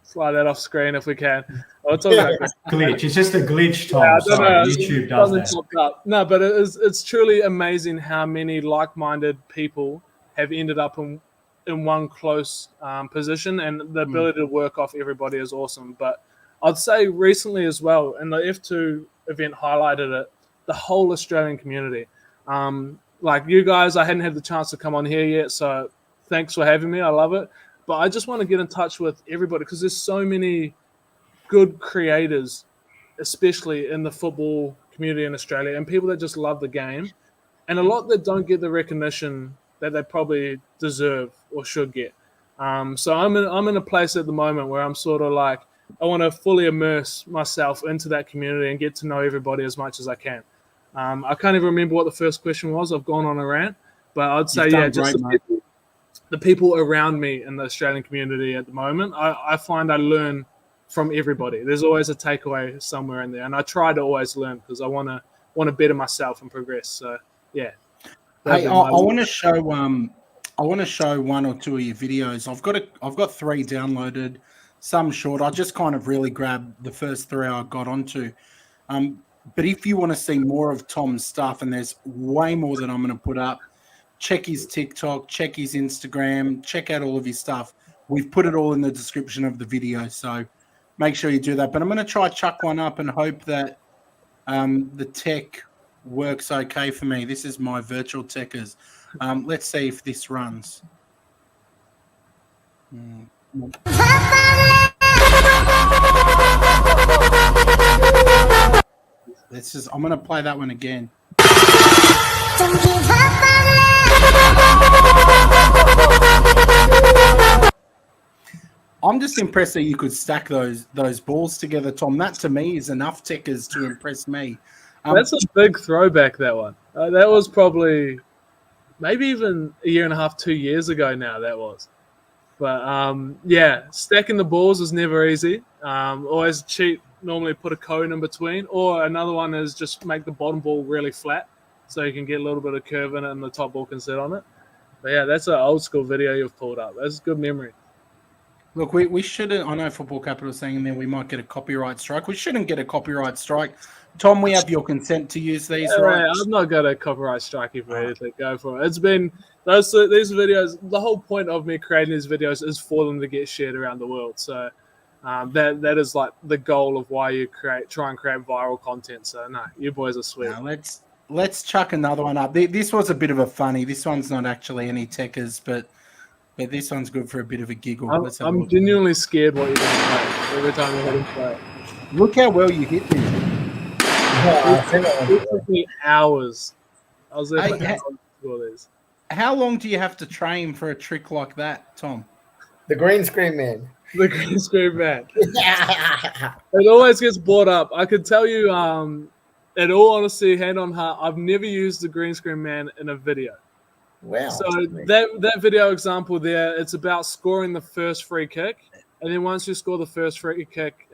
slide that off screen if we can. I'll talk about that. Glitch. It's just a glitch, Tom. Yeah, sorry, YouTube does that. No, but it's truly amazing how many like-minded people have ended up in one close position, and the ability to work off everybody is awesome. But I'd say recently as well, and the F2 event highlighted it, the whole Australian community. Like you guys, I hadn't had the chance to come on here yet, so thanks for having me. I love it. But I just want to get in touch with everybody because there's so many good creators, especially in the football community in Australia, and people that just love the game, and a lot that don't get the recognition that they probably deserve or should get. So I'm in a place at the moment where I'm sort of like, I want to fully immerse myself into that community and get to know everybody as much as I can. I can't even remember what the first question was. I've gone on a rant, but I'd say, yeah, just the people around me in the Australian community at the moment, I find I learn from everybody. There's always a takeaway somewhere in there, and I try to always learn because I want to better myself and progress. So, yeah. Hey, I want to show one or two of your videos. I've got 3 downloaded, some short. I just kind of really grabbed the first 3 I got onto. But if you want to see more of Tom's stuff, and there's way more than I'm going to put up, check his TikTok, check his Instagram, check out all of his stuff. We've put it all in the description of the video, so make sure you do that. But I'm going to try chuck one up and hope that the tech works okay for me. This is my virtual techers. Let's see if this runs. I'm going to play that one again. I'm just impressed that you could stack those balls together, Tom. That to me is enough tickers to impress me. That's a big throwback, that one. That was probably maybe even a year and a half, 2 years ago now, that was. But, yeah, stacking the balls is never easy. Always cheat, normally put a cone in between. Or another one is just make the bottom ball really flat so you can get a little bit of curve in it and the top ball can sit on it. But, yeah, that's an old school video you've pulled up. That's good memory. Look, we shouldn't. I know Football Capital saying in there we might get a copyright strike. We shouldn't get a copyright strike. Tom, we have your consent to use these, right? I've not got a copyright strike if anything. Go for it. It's been these videos. The whole point of me creating these videos is for them to get shared around the world. So that is like the goal of why you try and create viral content. So no, you boys are sweet. Now, let's chuck another one up. This was a bit of a funny. This one's not actually any techers, but this one's good for a bit of a giggle. I'm genuinely scared what you're going to play every time you hit him play. Look how well you hit this. I think that It one. took me hours. I was there for Hey, hours to do all these. How long do you have to train for a trick like that, Tom? The green screen man. The green screen man. It always gets brought up. I could tell you, in all honesty, hand on heart, I've never used the green screen man in a video. Wow. So that video example there, it's about scoring the first free kick, and then once you score the first free kick,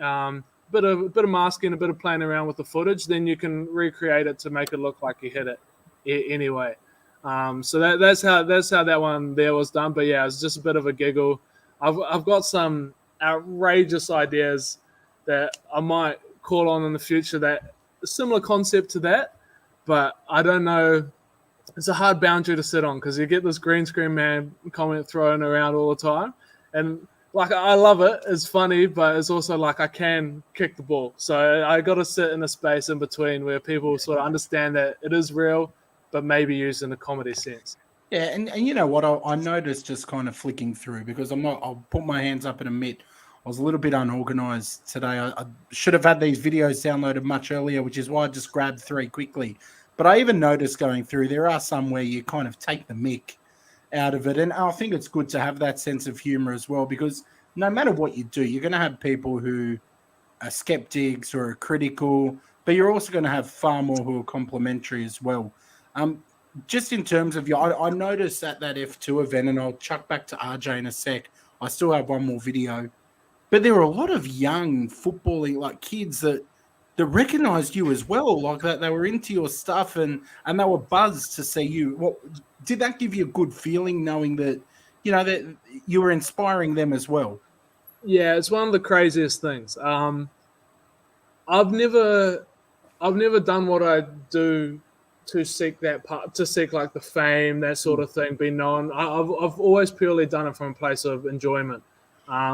bit of masking, a bit of playing around with the footage, then you can recreate it to make it look like you hit it anyway. So that's how that one there was done. But yeah, it's just a bit of a giggle. I've got some outrageous ideas that I might call on in the future that a similar concept to that, but I don't know. It's a hard boundary to sit on because you get this green screen man comment thrown around all the time, and like I love it. It's funny, but it's also like I can kick the ball, so I got to sit in a space in between where people sort of understand that it is real, but maybe used in a comedy sense. Yeah, and you know what? I noticed just kind of flicking through because I'll put my hands up and admit I was a little bit unorganized today. I should have had these videos downloaded much earlier, which is why I just grabbed 3 quickly. But I even noticed going through, there are some where you kind of take the mick out of it. And I think it's good to have that sense of humor as well, because no matter what you do, you're going to have people who are skeptics or are critical, but you're also going to have far more who are complimentary as well. Just in terms of I noticed at that F2 event, and I'll chuck back to RJ in a sec. I still have one more video, but there were a lot of young footballing, like kids that recognized you as well, like that they were into your stuff and they were buzzed to see you. What did that give you a good feeling, knowing that that you were inspiring them as well? Yeah, it's one of the craziest things. I've never done what I do to seek that part, to seek like the fame, that sort of thing, be known. I've always purely done it from a place of enjoyment.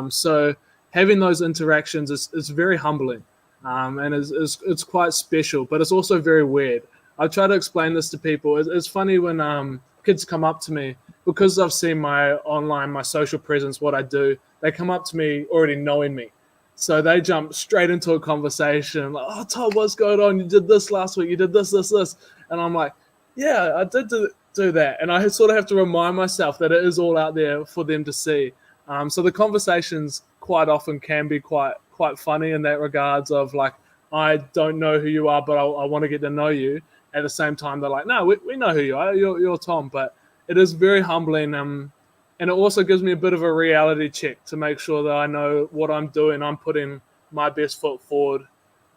So having those interactions is very humbling. And it's quite special, but it's also very weird. I try to explain this to people. It's funny when kids come up to me, because I've seen my social presence, what I do, they come up to me already knowing me. So they jump straight into a conversation, like, oh, Tom, what's going on? You did this last week. You did this. And I'm like, yeah, I did do that. And I sort of have to remind myself that it is all out there for them to see. So the conversations quite often can be quite funny in that regards of like, I don't know who you are, but I want to get to know you. At the same time, they're like, no, we know who you are. You're Tom. But it is very humbling. And it also gives me a bit of a reality check to make sure that I know what I'm doing. I'm putting my best foot forward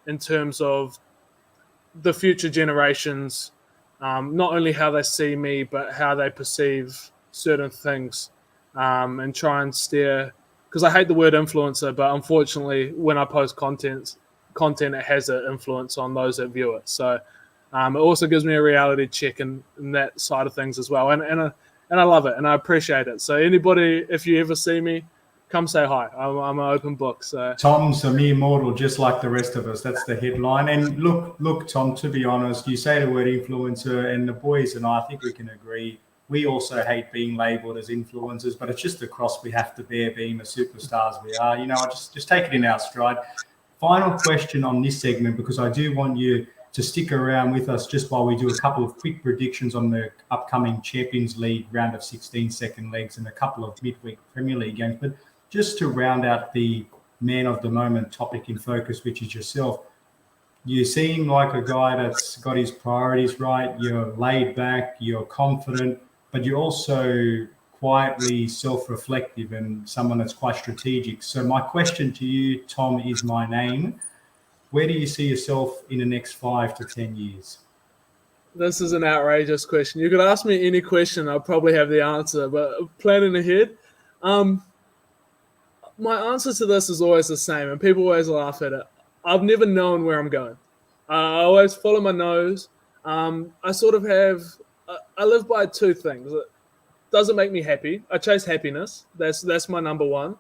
in terms of the future generations, not only how they see me, but how they perceive certain things, and try and steer. Because I hate the word influencer, but unfortunately, when I post content, it has an influence on those that view it. So it also gives me a reality check in that side of things as well. And I love it, and I appreciate it. So anybody, if you ever see me, come say hi. I'm an open book. So Tom's a mere mortal, just like the rest of us. That's the headline. And look, Tom, to be honest, you say the word influencer, and the boys and I think we can agree, we also hate being labelled as influencers, but it's just the cross we have to bear being the superstars we are. Just take it in our stride. Final question on this segment, because I do want you to stick around with us just while we do a couple of quick predictions on the upcoming Champions League round of 16 second legs and a couple of midweek Premier League games. But just to round out the man of the moment topic in focus, which is yourself, you seem like a guy that's got his priorities right. You're laid back, you're confident, but you're also quietly self-reflective and someone that's quite strategic. So my question to you, Tom, is my name. Where do you see yourself in the next 5 to 10 years? this is an outrageous question. You could ask me any question, I'll probably have the answer, but planning ahead, my answer to this is always the same, and people always laugh at it. I've never known where I'm going. I always follow my nose. I sort of have, I live by 2 things. It doesn't make me happy. I chase happiness. That's my number one.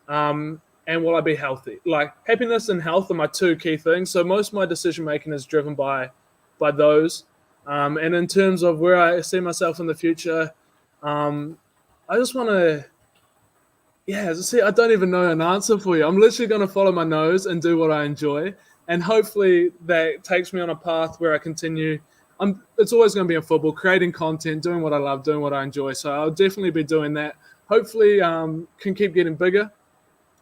And will I be healthy? Like, happiness and health are my 2 key things. So most of my decision making is driven by those. And in terms of where I see myself in the future, I just want to, I don't even know an answer for you. I'm literally going to follow my nose and do what I enjoy. And hopefully that takes me on a path where I continue. It's always going to be in football, creating content, doing what I love, doing what I enjoy. So I'll definitely be doing that. Hopefully can keep getting bigger,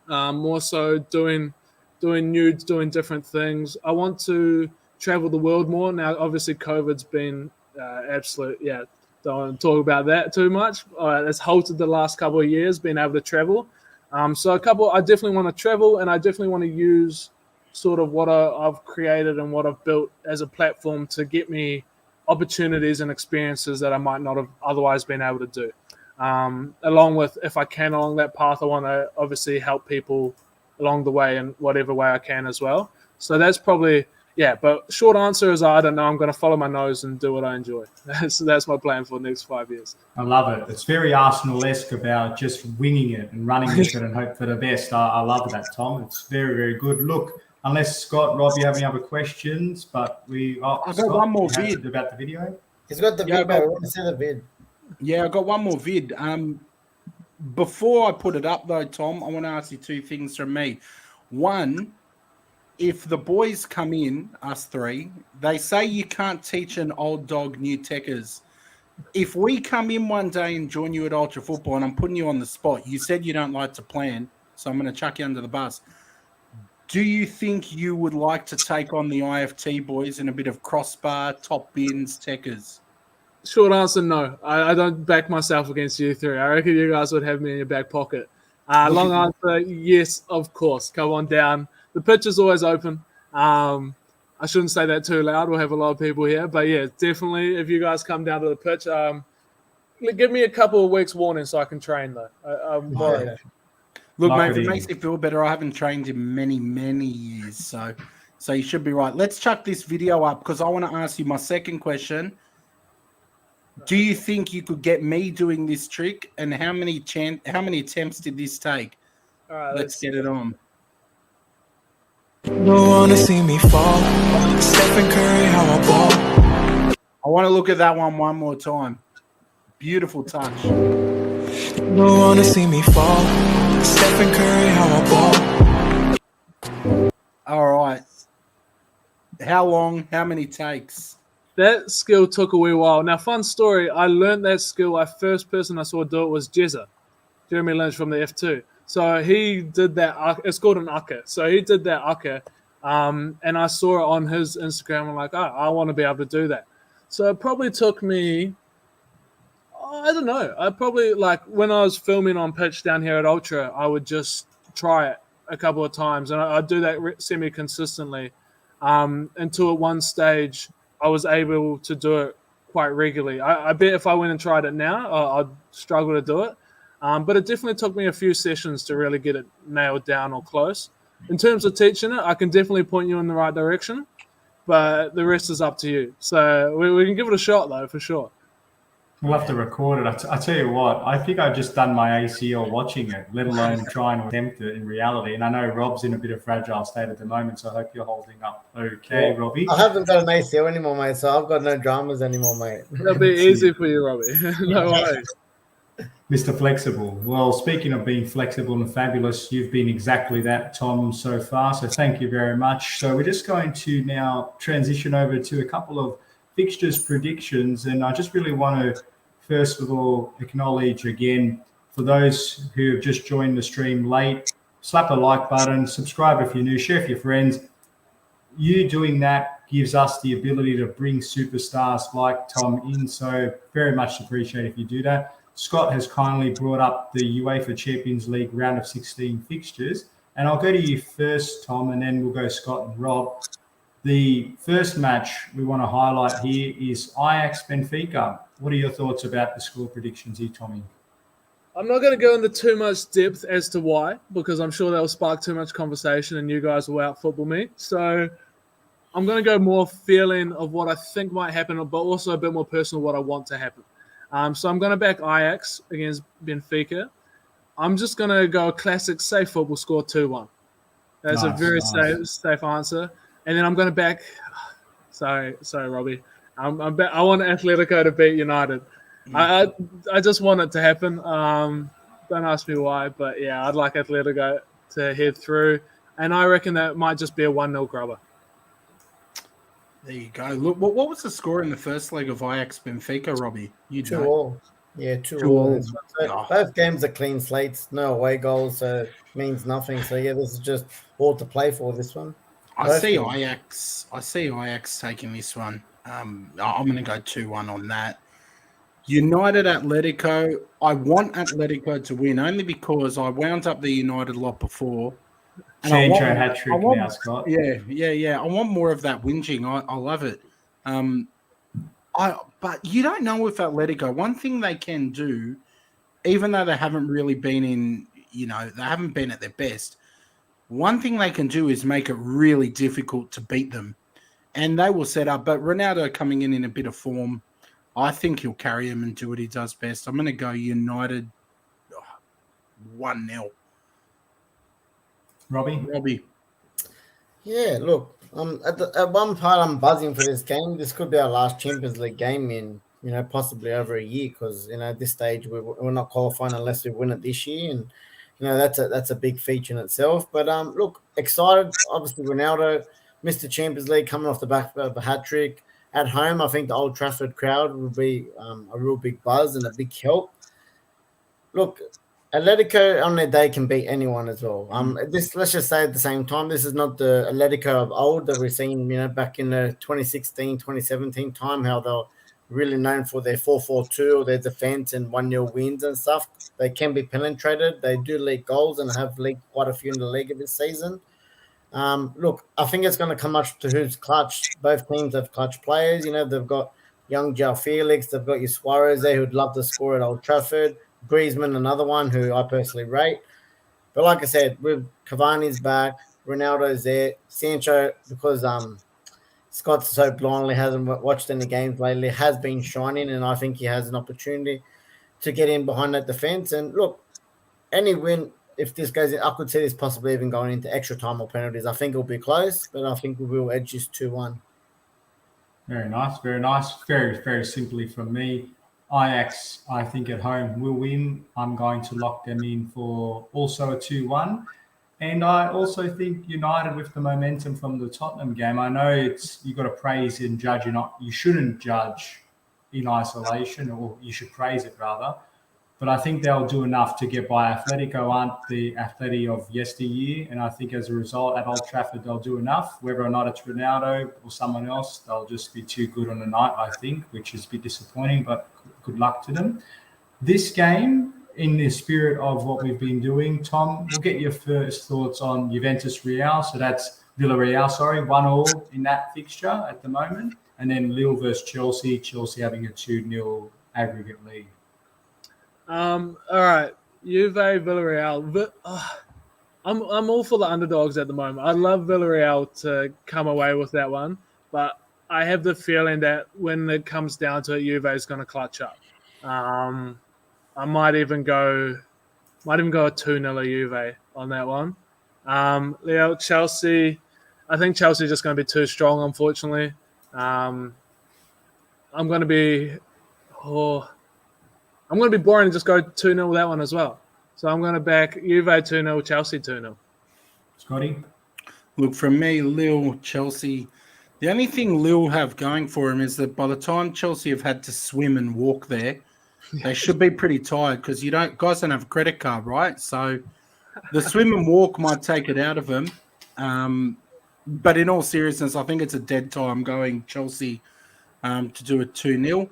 more so doing nudes, doing different things. I want to travel the world more. Now, obviously, COVID's been absolute, don't want to talk about that too much. It's halted the last couple of years, being able to travel. So I definitely want to travel, and I definitely want to use sort of what I've created and what I've built as a platform to get me opportunities and experiences that I might not have otherwise been able to do. Along with, if I can along that path, I want to obviously help people along the way in whatever way I can as well. So that's probably, but short answer is I don't know. I'm going to follow my nose and do what I enjoy. That's my plan for the next 5 years. I love it. It's very Arsenal-esque about just winging it and running with it and hope for the best. I love that, Tom. It's very, very good. Look, unless Scott, Rob, you have any other questions, but I've got Scott, one more vid about the video. He's got the vid. I want to see the vid. Yeah, I got one more vid. Before I put it up though, Tom, I want to ask you two things from me. One, if the boys come in, us three, they say you can't teach an old dog new techers. If we come in one day and join you at Ultra Football, and I'm putting you on the spot, you said you don't like to plan, so I'm going to chuck you under the bus. Do you think you would like to take on the IFT boys in a bit of crossbar, top bins, techers? Short answer, no. I don't back myself against you three. I reckon you guys would have me in your back pocket. Long answer, yes, of course. Come on down. The pitch is always open. I shouldn't say that too loud. We'll have a lot of people here. But, yeah, definitely if you guys come down to the pitch, give me a couple of weeks' warning so I can train, though. I'm worried. Look, mate, if it makes you feel better, I haven't trained in many, many years. So you should be right. Let's chuck this video up because I want to ask you my second question. Do you think you could get me doing this trick? And how many attempts did this take? All right, let's get it on. Don't wanna see me fall. Stephen Curry, how I ball. I want to look at that one more time. Beautiful touch. Don't wanna see me fall. Stephen Curry, how I ball. All right. How long? How many takes? That skill took a wee while. Now, fun story, I learned that skill. The first person I saw do it was Jezza, Jeremy Lynch from the F2. So he did that. It's called an ucker. So he did that ucker, and I saw it on his Instagram. I'm like, I want to be able to do that. So it probably took me, I don't know. I probably, like, when I was filming on pitch down here at Ultra, I would just try it a couple of times, and I'd do that semi-consistently until at one stage I was able to do it quite regularly. I bet if I went and tried it now, I'd struggle to do it. But it definitely took me a few sessions to really get it nailed down or close. In terms of teaching it, I can definitely point you in the right direction, but the rest is up to you. So we can give it a shot, though, for sure. We'll have to record it. I tell you what, I think I've just done my ACL watching it, let alone trying to attempt it in reality. And I know Rob's in a bit of fragile state at the moment, so I hope you're holding up okay, Yeah. Robbie. I haven't got an ACL anymore, mate, so I've got no dramas anymore, mate. It'll be easy for you, Robbie. No worries. Mr. Flexible. Well, speaking of being flexible and fabulous, you've been exactly that, Tom, so far. So thank you very much. So we're just going to now transition over to a couple of fixtures predictions. And I just really want to, first of all, acknowledge again, for those who have just joined the stream late, slap a like button, subscribe if you're new, share with your friends. You doing that gives us the ability to bring superstars like Tom in. So very much appreciate if you do that. Scott has kindly brought up the UEFA Champions League round of 16 fixtures. And I'll go to you first, Tom, and then we'll go Scott and Rob. The first match we want to highlight here is Ajax-Benfica. What are your thoughts about the score predictions here, Tommy? I'm not going to go into too much depth as to why, because I'm sure that will spark too much conversation and you guys will out-football me. So I'm going to go more feeling of what I think might happen, but also a bit more personal what I want to happen. So I'm going to back Ajax against Benfica. I'm just going to go a classic safe football score 2-1. That's Nice, a very nice. safe answer. And then I'm going to back – sorry, Robbie. I want Atletico to beat United. I just want it to happen. Don't ask me why, but, yeah, I'd like Atletico to head through. And I reckon that might just be a 1-0 grubber. There you go. Look, what was the score in the first leg of Ajax Benfica, Robbie? You 2 know. all. Yeah, 2 2 all. all. in this one. So Oh. both games are clean slates, no away goals, so it means nothing. So yeah, this is just all to play for this one. I Both see games. Ajax taking this one. I'm going to go 2-1 on that. United Atletico. I want Atletico to win only because I wound up the United lot before. And Sancho hat trick now, Scott. Yeah. I want more of that whinging. I love it. But you don't know if Atletico. One thing they can do, even though they haven't really been in, they haven't been at their best. One thing they can do is make it really difficult to beat them, and they will set up. But Ronaldo coming in a bit of form, I think he'll carry him and do what he does best. I'm going to go United 1-0. Robbie. Yeah, look, at one part I'm buzzing for this game. This could be our last Champions League game in, possibly over a year because, at this stage we're not qualifying unless we win it this year, and that's a big feature in itself. But look, excited. Obviously, Ronaldo, Mr. Champions League, coming off the back of a hat trick at home. I think the Old Trafford crowd will be a real big buzz and a big help. Look, Atletico on their day can beat anyone as well. Let's just say at the same time, this is not the Atletico of old that we've seen, back in the 2016, 2017 time, how they're really known for their 4-4-2 or their defense and 1-0 wins and stuff. They can be penetrated. They do leak goals and have leaked quite a few in the league this season. Look, I think it's going to come much to who's clutch. Both teams have clutch players. They've got young João Felix. They've got your Suarez there who'd love to score at Old Trafford. Griezmann, another one who I personally rate. But like I said, with Cavani's back, Ronaldo's there. Sancho, because Scott so blindly hasn't watched any games lately, has been shining, and I think he has an opportunity to get in behind that defense. And look, any win, if this goes in, I could see this possibly even going into extra time or penalties. I think it'll be close, but I think we will edge this 2-1. Very nice, very nice. Very, very simply from me, Ajax, I think at home will win. I'm going to lock them in for also a 2-1. And I also think United with the momentum from the Tottenham game. I know you've got to praise and judge. You shouldn't judge in isolation, or you should praise it rather. But I think they'll do enough to get by. Atletico aren't the Atleti of yesteryear. And I think as a result, at Old Trafford, they'll do enough. Whether or not it's Ronaldo or someone else, they'll just be too good on the night, I think, which is a bit disappointing, but good luck to them. This game, in the spirit of what we've been doing, Tom, we'll get your first thoughts on Juventus Real. So that's Villarreal, 1-1 in that fixture at the moment. And then Lille versus Chelsea having a 2-0 aggregate lead. All right, Juve, Villarreal. I'm all for the underdogs at the moment. I'd love Villarreal to come away with that one, but I have the feeling that when it comes down to it, Juve is going to clutch up. I might even go a 2-0 Juve on that one. Leo, Chelsea. I think Chelsea is just going to be too strong, unfortunately. I'm going to be boring and just go 2-0 with that one as well. So I'm going to back Juve 2-0, Chelsea 2-0. Scotty? Look, from me, Lille, Chelsea. The only thing Lille have going for them is that by the time Chelsea have had to swim and walk there, they should be pretty tired because guys don't have a credit card, right? So the swim and walk might take it out of them. But in all seriousness, I think it's a dead time going Chelsea to do a 2-0.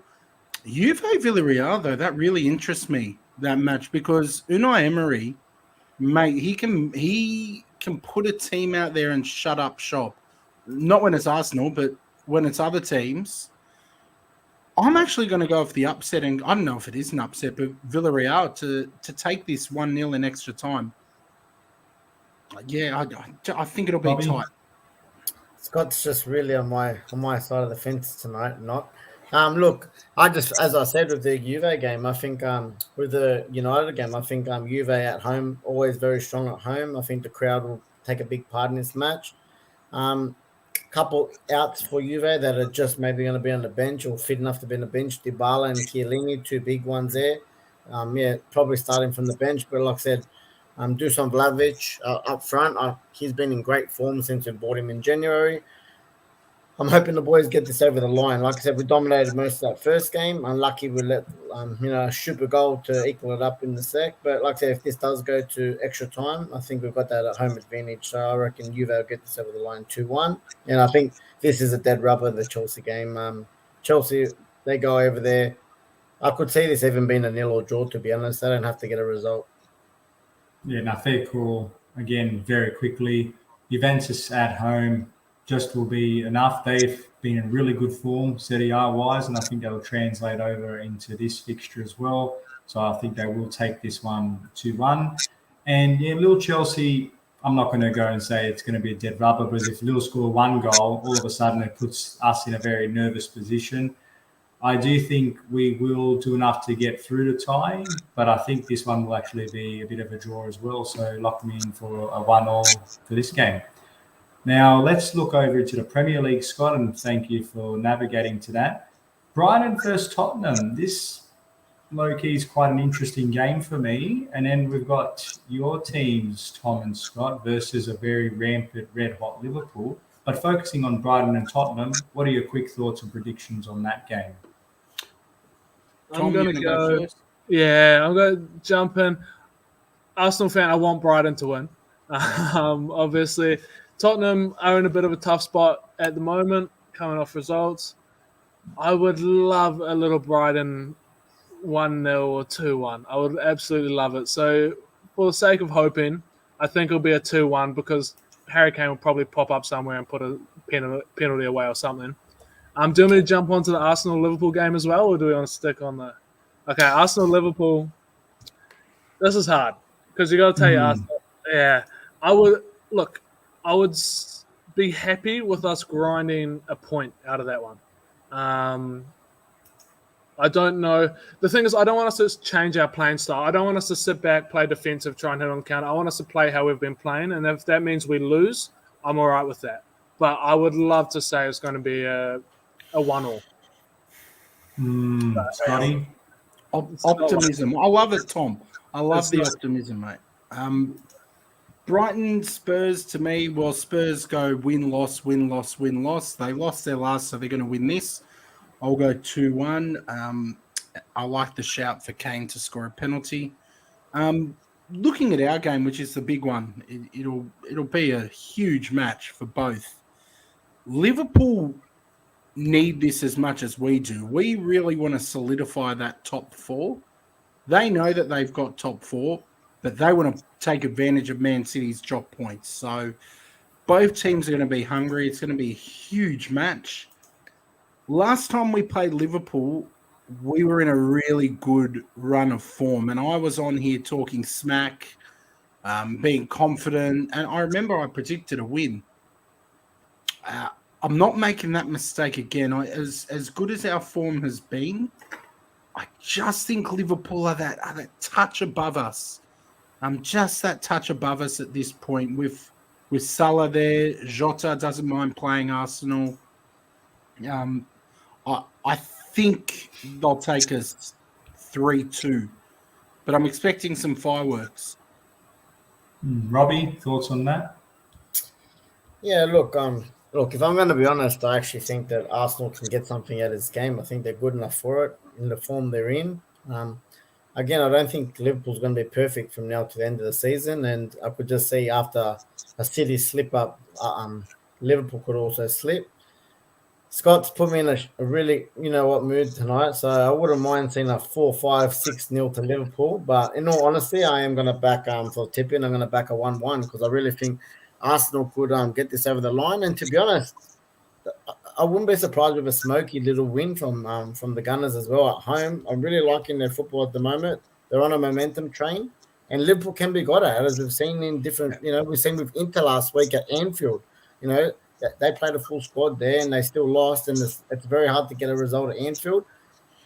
Juve Villarreal, though, that really interests me, that match, because Unai Emery, mate, he can put a team out there and shut up shop. Not when it's Arsenal, but when it's other teams. I'm actually going to go with the upset, and I don't know if it is an upset, but Villarreal to take this 1-0 in extra time. Yeah, I think it'll be tight. Scott's just really on my side of the fence tonight. Not. Look, as I said with the Juve game, I think with the United game, I think Juve at home, always very strong at home. I think the crowd will take a big part in this match. Couple outs for Juve that are just maybe going to be on the bench or fit enough to be on the bench. Dybala and Chiellini, two big ones there. Probably starting from the bench. But like I said, Dusan Vlahovic up front. He's been in great form since we bought him in January. I'm hoping the boys get this over the line. Like I said, we dominated most of that first game. Unlucky we let a super goal to equal it up in the sec. But like I said, if this does go to extra time, I think we've got that at home advantage. So I reckon Juve will get this over the line 2-1. And I think this is a dead rubber, the Chelsea game. Chelsea, they go over there. I could see this even being a nil or draw, to be honest. They don't have to get a result. Yeah, now fair call. Again, very quickly, Juventus at home just will be enough. They've been in really good form, Serie A wise, and I think that will translate over into this fixture as well. So I think they will take this one 2-1. And yeah, Lille Chelsea, I'm not going to go and say it's going to be a dead rubber, because if Lille score one goal, all of a sudden it puts us in a very nervous position. I do think we will do enough to get through to tie, but I think this one will actually be a bit of a draw as well. So lock me in for a 1-1 for this game. Now, let's look over to the Premier League, Scott, and thank you for navigating to that. Brighton versus Tottenham. This, low-key, is quite an interesting game for me. And then we've got your teams, Tom and Scott, versus a very rampant, red-hot Liverpool. But focusing on Brighton and Tottenham, what are your quick thoughts and predictions on that game? I'm going to go first. Yeah, I'm going to jump in. Arsenal fan, I want Brighton to win. Obviously, Tottenham are in a bit of a tough spot at the moment, coming off results. I would love a little Brighton 1-0 or 2-1. I would absolutely love it. So, for the sake of hoping, I think it'll be a 2-1 because Harry Kane will probably pop up somewhere and put a penalty away or something. Do you want me to jump onto the Arsenal-Liverpool game as well, or do we want to stick on the... Okay, Arsenal-Liverpool. This is hard because you got to tell you Arsenal. Yeah, I would be happy with us grinding a point out of that one. I don't know. The thing is, I don't want us to change our playing style. I don't want us to sit back, play defensive, try and hit on counter. I want us to play how we've been playing, and if that means we lose, I'm all right with that. But I would love to say it's going to be a 1-1. Scotty? Optimism. I love it, Tom. I love the optimism, mate. Brighton, Spurs, to me, well, Spurs go win-loss, win-loss, win-loss. They lost their last, so they're going to win this. I'll go 2-1. I like the shout for Kane to score a penalty. Looking at our game, which is the big one, it'll be a huge match for both. Liverpool need this as much as we do. We really want to solidify that top four. They know that they've got top four, but they want to take advantage of Man City's drop points. So both teams are going to be hungry. It's going to be a huge match. Last time we played Liverpool, we were in a really good run of form, and I was on here talking smack, being confident, and I remember I predicted a win. I'm not making that mistake again. As good as our form has been, I just think Liverpool are that touch above us. Just that touch above us at this point. With Salah there, Jota doesn't mind playing Arsenal. I think they'll take us 3-2, but I'm expecting some fireworks. Robbie, thoughts on that? Yeah, look, if I'm going to be honest, I actually think that Arsenal can get something out of this game. I think they're good enough for it in the form they're in. Again, I don't think Liverpool's going to be perfect from now to the end of the season, and I could just see after a City slip-up, Liverpool could also slip. Scott's put me in a really, mood tonight, so I wouldn't mind seeing a 4-5-6-0 to Liverpool. But in all honesty, I am going to back for tipping. I'm going to back a 1-1 because I really think Arsenal could get this over the line. And to be honest, I wouldn't be surprised with a smoky little win from the Gunners as well at home. I'm really liking their football at the moment. They're on a momentum train, and Liverpool can be got at, as we've seen in different. We've seen with Inter last week at Anfield. They played a full squad there and they still lost, and it's very hard to get a result at Anfield.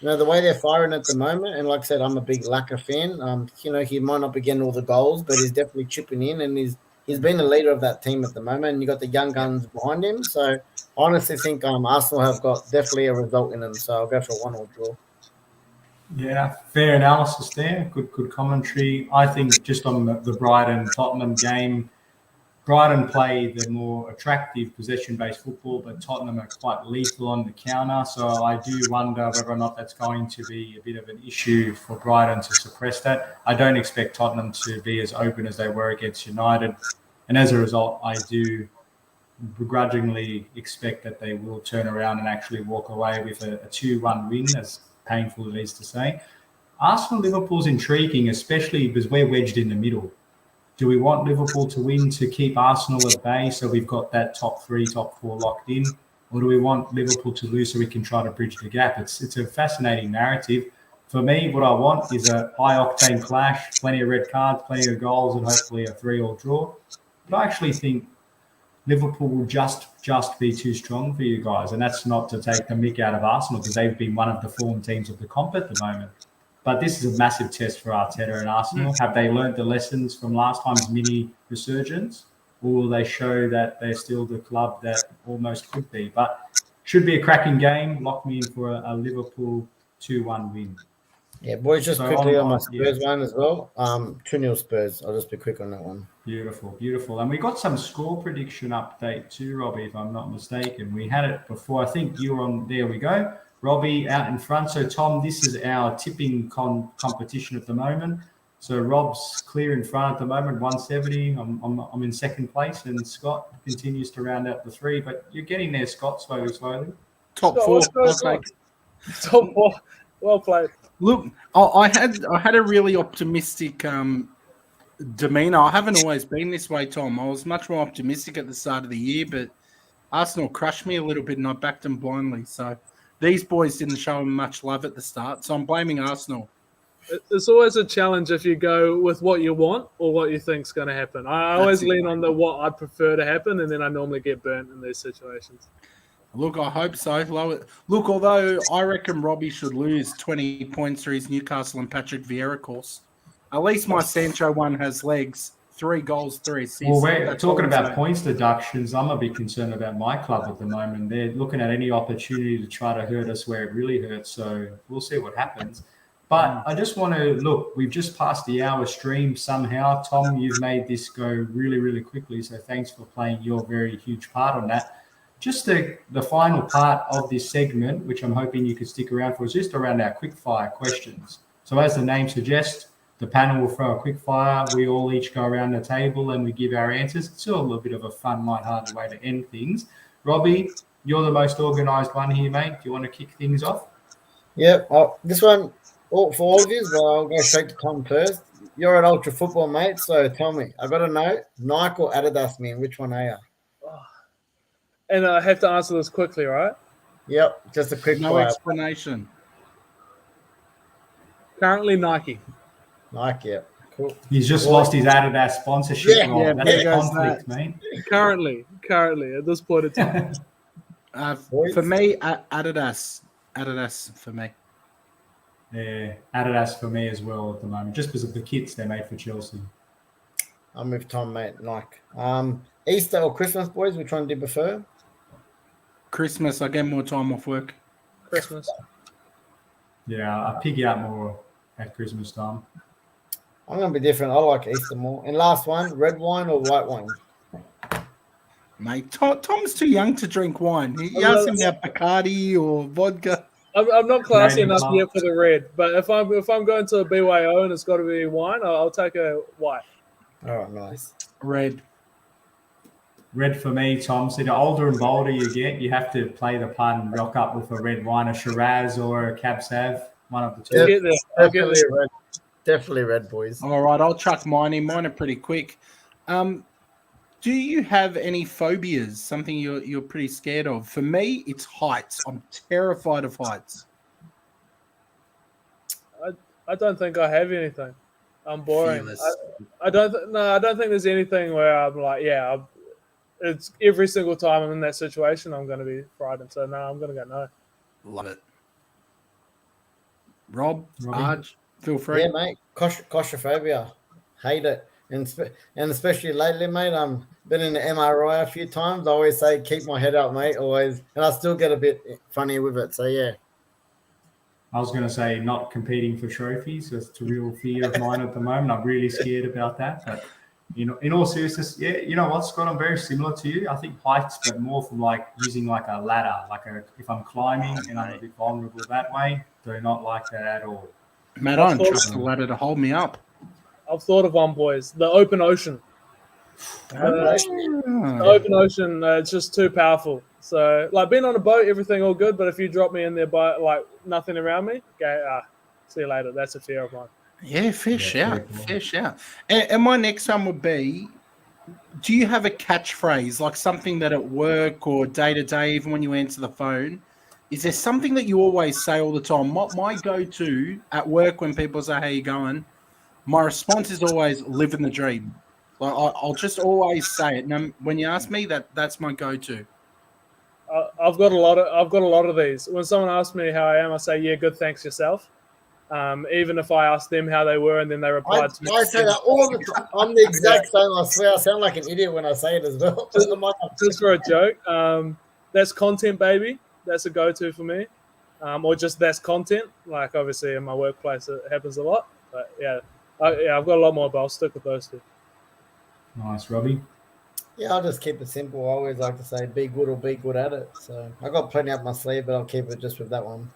The way they're firing at the moment, and like I said, I'm a big Laka fan. He might not be getting all the goals, but he's definitely chipping in, and he's been the leader of that team at the moment. And you got the young guns behind him, so I honestly think Arsenal have got definitely a result in them. So I'll go for a 1-1 draw. Yeah, fair analysis there. Good commentary. I think just on the Brighton Tottenham game, Brighton play the more attractive possession-based football, but Tottenham are quite lethal on the counter. So I do wonder whether or not that's going to be a bit of an issue for Brighton to suppress that. I don't expect Tottenham to be as open as they were against United. And as a result, I do begrudgingly expect that they will turn around and actually walk away with a 2-1 win, as painful it is to say. Arsenal-Liverpool's intriguing, especially because we're wedged in the middle. Do we want Liverpool to win to keep Arsenal at bay so we've got that top 3, top 4 locked in? Or do we want Liverpool to lose so we can try to bridge the gap? It's a fascinating narrative. For me, what I want is a high-octane clash, plenty of red cards, plenty of goals, and hopefully a 3-3 draw. But I actually think Liverpool will just be too strong for you guys. And that's not to take the mick out of Arsenal, because they've been one of the form teams of the comp at the moment. But this is a massive test for Arteta and Arsenal. Have they learnt the lessons from last time's mini resurgence? Or will they show that they're still the club that almost could be? But should be a cracking game. Lock me in for a Liverpool 2-1 win. Yeah, boys, just quickly on my Spurs one as well. 2-0 Spurs. I'll just be quick on that one. Beautiful. And we got some score prediction update too, Robbie, if I'm not mistaken. We had it before. I think you were on. There we go. Robbie out in front. So, Tom, this is our tipping competition at the moment. So, Rob's clear in front at the moment, 170. I'm in second place, and Scott continues to round out the 3. But you're getting there, Scott, slowly. Top 4. Top 4. Well played. Look, I had a really optimistic demeanour. I haven't always been this way, Tom. I was much more optimistic at the start of the year, but Arsenal crushed me a little bit and I backed them blindly. So these boys didn't show them much love at the start. So I'm blaming Arsenal. It's always a challenge if you go with what you want or what you think's going to happen. I always lean on the what I'd prefer to happen, and then I normally get burnt in these situations. Look, I hope so. Look, although I reckon Robbie should lose 20 points through his Newcastle and Patrick Vieira course. At least my Sancho one has legs. 3 goals, 3 assists. Well, we're talking about points deductions. I'm a bit concerned about my club at the moment. They're looking at any opportunity to try to hurt us where it really hurts. So we'll see what happens. But I just want to look, we've just passed the hour stream somehow. Tom, you've made this go really, really quickly. So thanks for playing your very huge part on that. Just the final part of this segment, which I'm hoping you could stick around for, is just around our quickfire questions. So as the name suggests, the panel will throw a quickfire. We all each go around the table and we give our answers. It's all a little bit of a fun, lighthearted way to end things. Robbie, you're the most organised one here, mate. Do you want to kick things off? Yeah, this one for all of you, but I'll go straight to Tom first. You're an ultra football, mate, so tell me. I got to know, Nike or Adidas, man, which one are you? And I have to answer this quickly, right? Yep, just a quick explanation. Currently Nike. Nike, yeah. Cool. He's just lost his Adidas sponsorship. Yeah, that's a conflict, mate. Currently, at this point in time. For me, Adidas. Adidas for me. Yeah, Adidas for me as well at the moment, just because of the kits they made for Chelsea. I'm with Tom, mate. Nike. Easter or Christmas, boys? Which one do you prefer? Christmas. I get more time off work. Christmas. Yeah, I pig out more at Christmas time. I'm going to be different. I like Easter more. And last one, red wine or white wine? Mate, Tom's too young to drink wine. He asked him about Bacardi or vodka. I'm not classy enough yet for the red, but if I'm going to a BYO and it's got to be wine, I'll take a white. All right, nice. Red for me, Tom. See, the older and bolder you get, you have to play the part and rock up with a red wine, a Shiraz or a Cab Sav, one of the two. Definitely red. Definitely red, boys. All right, I'll chuck mine in. Mine are pretty quick. Do you have any phobias, something you're pretty scared of? For me, it's heights. I'm terrified of heights. I don't think I have anything. I'm boring. I don't think there's anything where I'm like, it's every single time I'm in that situation, I'm going to be frightened. So, no, I'm going to go no. Love it. Rob, Arj, feel free. Yeah, mate. Claustrophobia. Hate it. And especially lately, mate, I'm been in the MRI a few times. I always say, keep my head up, mate, always. And I still get a bit funny with it. So, yeah. I was going to say not competing for trophies. It's a real fear of mine at the moment. I'm really scared about that. But in all seriousness, yeah, you know what, Scott, I'm very similar to you. I think heights, but more from like using like a ladder, if I'm climbing and I'm a bit vulnerable that way, do not like that at all. Mate, I don't trust the ladder to hold me up. I've thought of one, boys. The open ocean. The open ocean, it's just too powerful. So, like, being on a boat, everything all good, but if you drop me in there by, like, nothing around me, okay, see you later. That's a fear of mine. Yeah, fair shout. And my next one would be, do you have a catchphrase, like something that at work or day-to-day, even when you answer the phone, is there something that you always say all the time? My go-to at work when people say, how you going? My response is always living the dream. Like I'll just always say it. Now, when you ask me, that's my go-to. I've got a lot of these. When someone asks me how I am, I say, "Yeah, good, thanks yourself." Even if I ask them how they were and then they replied to me, I say that all the time. I'm the exact same. I swear, I sound like an idiot when I say it as well. just for a joke. That's content, baby. That's a go-to for me. Or just that's content. Like obviously in my workplace, it happens a lot. But yeah, I've got a lot more, but I'll stick with those two. Nice, Robbie. Yeah, I'll just keep it simple. I always like to say, be good or be good at it. So I got plenty up my sleeve, but I'll keep it just with that one.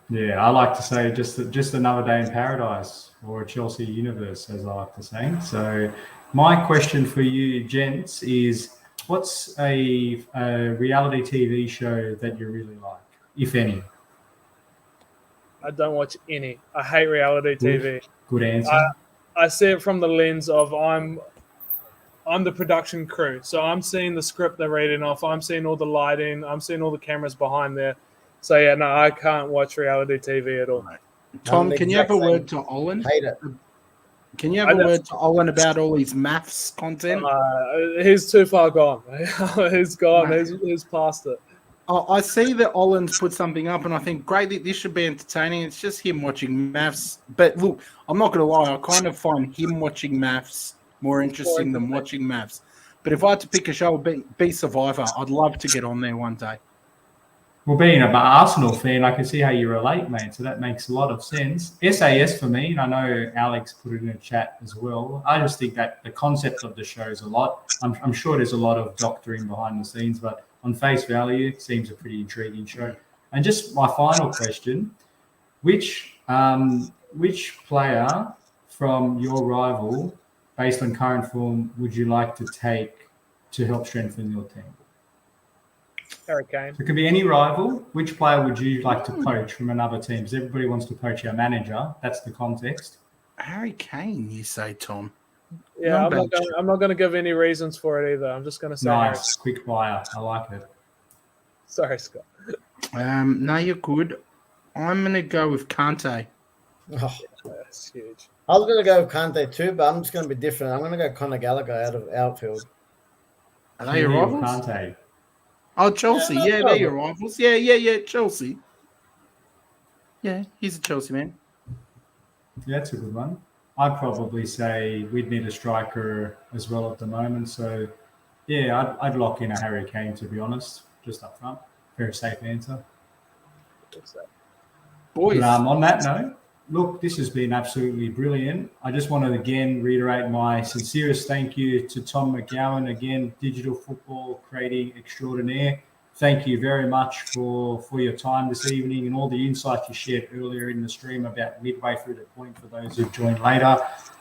Yeah, I like to say just another day in paradise, or a Chelsea universe, as I like to say. So my question for you, gents, is what's a reality TV show that you really like, if any? I don't watch any. I hate reality TV. Good answer. I see it from the lens of I'm the production crew. So I'm seeing the script they're reading off. I'm seeing all the lighting. I'm seeing all the cameras behind there. So, yeah, no, I can't watch reality TV at all. Tom, can you have a word to Olin? Hate it. Can you have a word to Olin about all his maths content? He's too far gone. He's gone. He's past it. I see that Olin's put something up, and I think, great, this should be entertaining. It's just him watching maths. But, look, I'm not going to lie. I kind of find him watching maths more interesting than watching maths. But if I had to pick a show, it would be Survivor. I'd love to get on there one day. Well, being an Arsenal fan, I can see how you relate, mate. So that makes a lot of sense. SAS for me, and I know Alex put it in the chat as well. I just think that the concept of the show is a lot. I'm sure there's a lot of doctoring behind the scenes, but on face value, it seems a pretty intriguing show. And just my final question, which player from your rival, based on current form, would you like to take to help strengthen your team? Harry Kane. So it could be any rival. Which player would you like to poach from another team? Because everybody wants to poach our manager. That's the context. Harry Kane, you say, Tom? Yeah, I'm not going to give any reasons for it either. I'm just going to say nice, quick fire. I like it. Sorry, Scott. No, you're good. I'm going to go with Kante. Oh, that's huge. I was going to go with Kante too, but I'm just going to be different. I'm going to go Conor Gallagher out of outfield. Are they your rivals? Kante. Oh, Chelsea. Yeah, they're your rivals. Yeah, Chelsea. Yeah, he's a Chelsea man. Yeah, that's a good one. I'd probably say we'd need a striker as well at the moment. So, yeah, I'd lock in a Harry Kane, to be honest, just up front. Very safe answer. Boys. But, on that note, look, this has been absolutely brilliant. I just want to again reiterate my sincerest thank you to Tom Mcgowan, again, digital football creating extraordinaire. Thank you very much for your time this evening and all the insights you shared earlier in the stream about midway through the point for those who've joined later.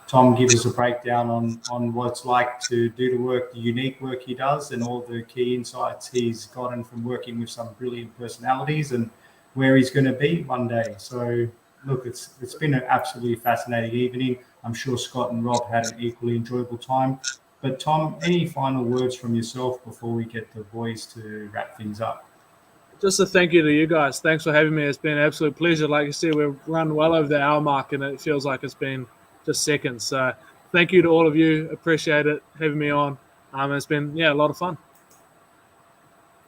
Tom gives us a breakdown on what it's like to do the work, the unique work he does, and all the key insights he's gotten from working with some brilliant personalities and where he's going to be one day. So, look, it's been an absolutely fascinating evening. I'm sure Scott and Rob had an equally enjoyable time. But, Tom, any final words from yourself before we get the boys to wrap things up? Just a thank you to you guys. Thanks for having me. It's been an absolute pleasure. Like you said, we've run well over the hour mark, and it feels like it's been just seconds. So thank you to all of you. Appreciate it, having me on. It's been, a lot of fun.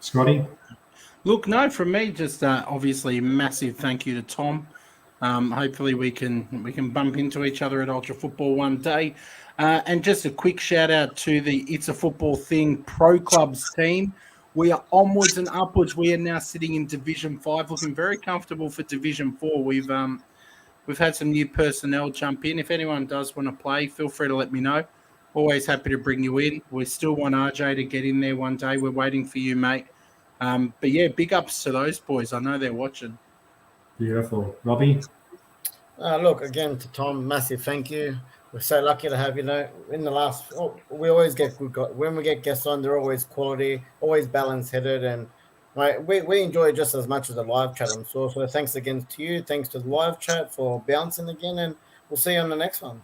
Scotty? Look, no, from me, just obviously massive thank you to Tom. Hopefully we can bump into each other at Ultra Football one day. And just a quick shout out to the It's a Football Thing Pro Clubs team. We are onwards and upwards. We are now sitting in Division 5, looking very comfortable for Division 4. We've had some new personnel jump in. If anyone does want to play, feel free to let me know. always happy to bring you in. We still want RJ to get in there one day. We're waiting for you, mate. But yeah, big ups to those boys. I know they're watching. Beautiful. Robbie? Look, again, to Tom, massive thank you. We're so lucky to have, in the last, we always get when we get guests on, they're always quality, always balance-headed, and we enjoy it just as much as the live chat, I'm sure. So thanks again to you. Thanks to the live chat for bouncing again, and we'll see you on the next one.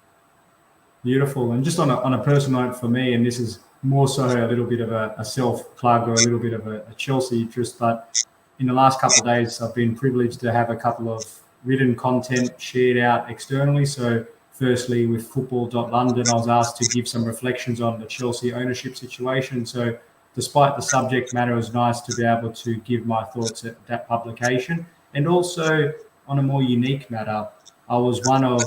Beautiful. And just on a personal note for me, and this is more so a little bit of a self-plug or a little bit of a Chelsea interest, but in the last couple of days, I've been privileged to have a couple of written content shared out externally. So firstly, with football.london, I was asked to give some reflections on the Chelsea ownership situation. So despite the subject matter, it was nice to be able to give my thoughts at that publication. And also on a more unique matter, I was one of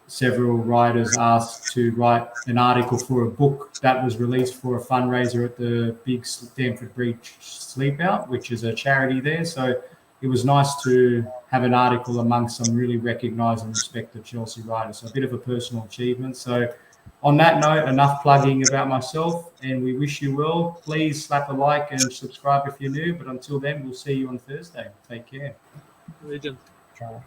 several writers asked to write an article for a book that was released for a fundraiser at the big Stamford Bridge Sleep Out, which is a charity there. So it was nice to have an article amongst some really recognised and respected Chelsea writers. So a bit of a personal achievement. So on that note, enough plugging about myself, and we wish you well. Please slap a like and subscribe if you're new. But until then, we'll see you on Thursday. Take care. Legend. Ciao.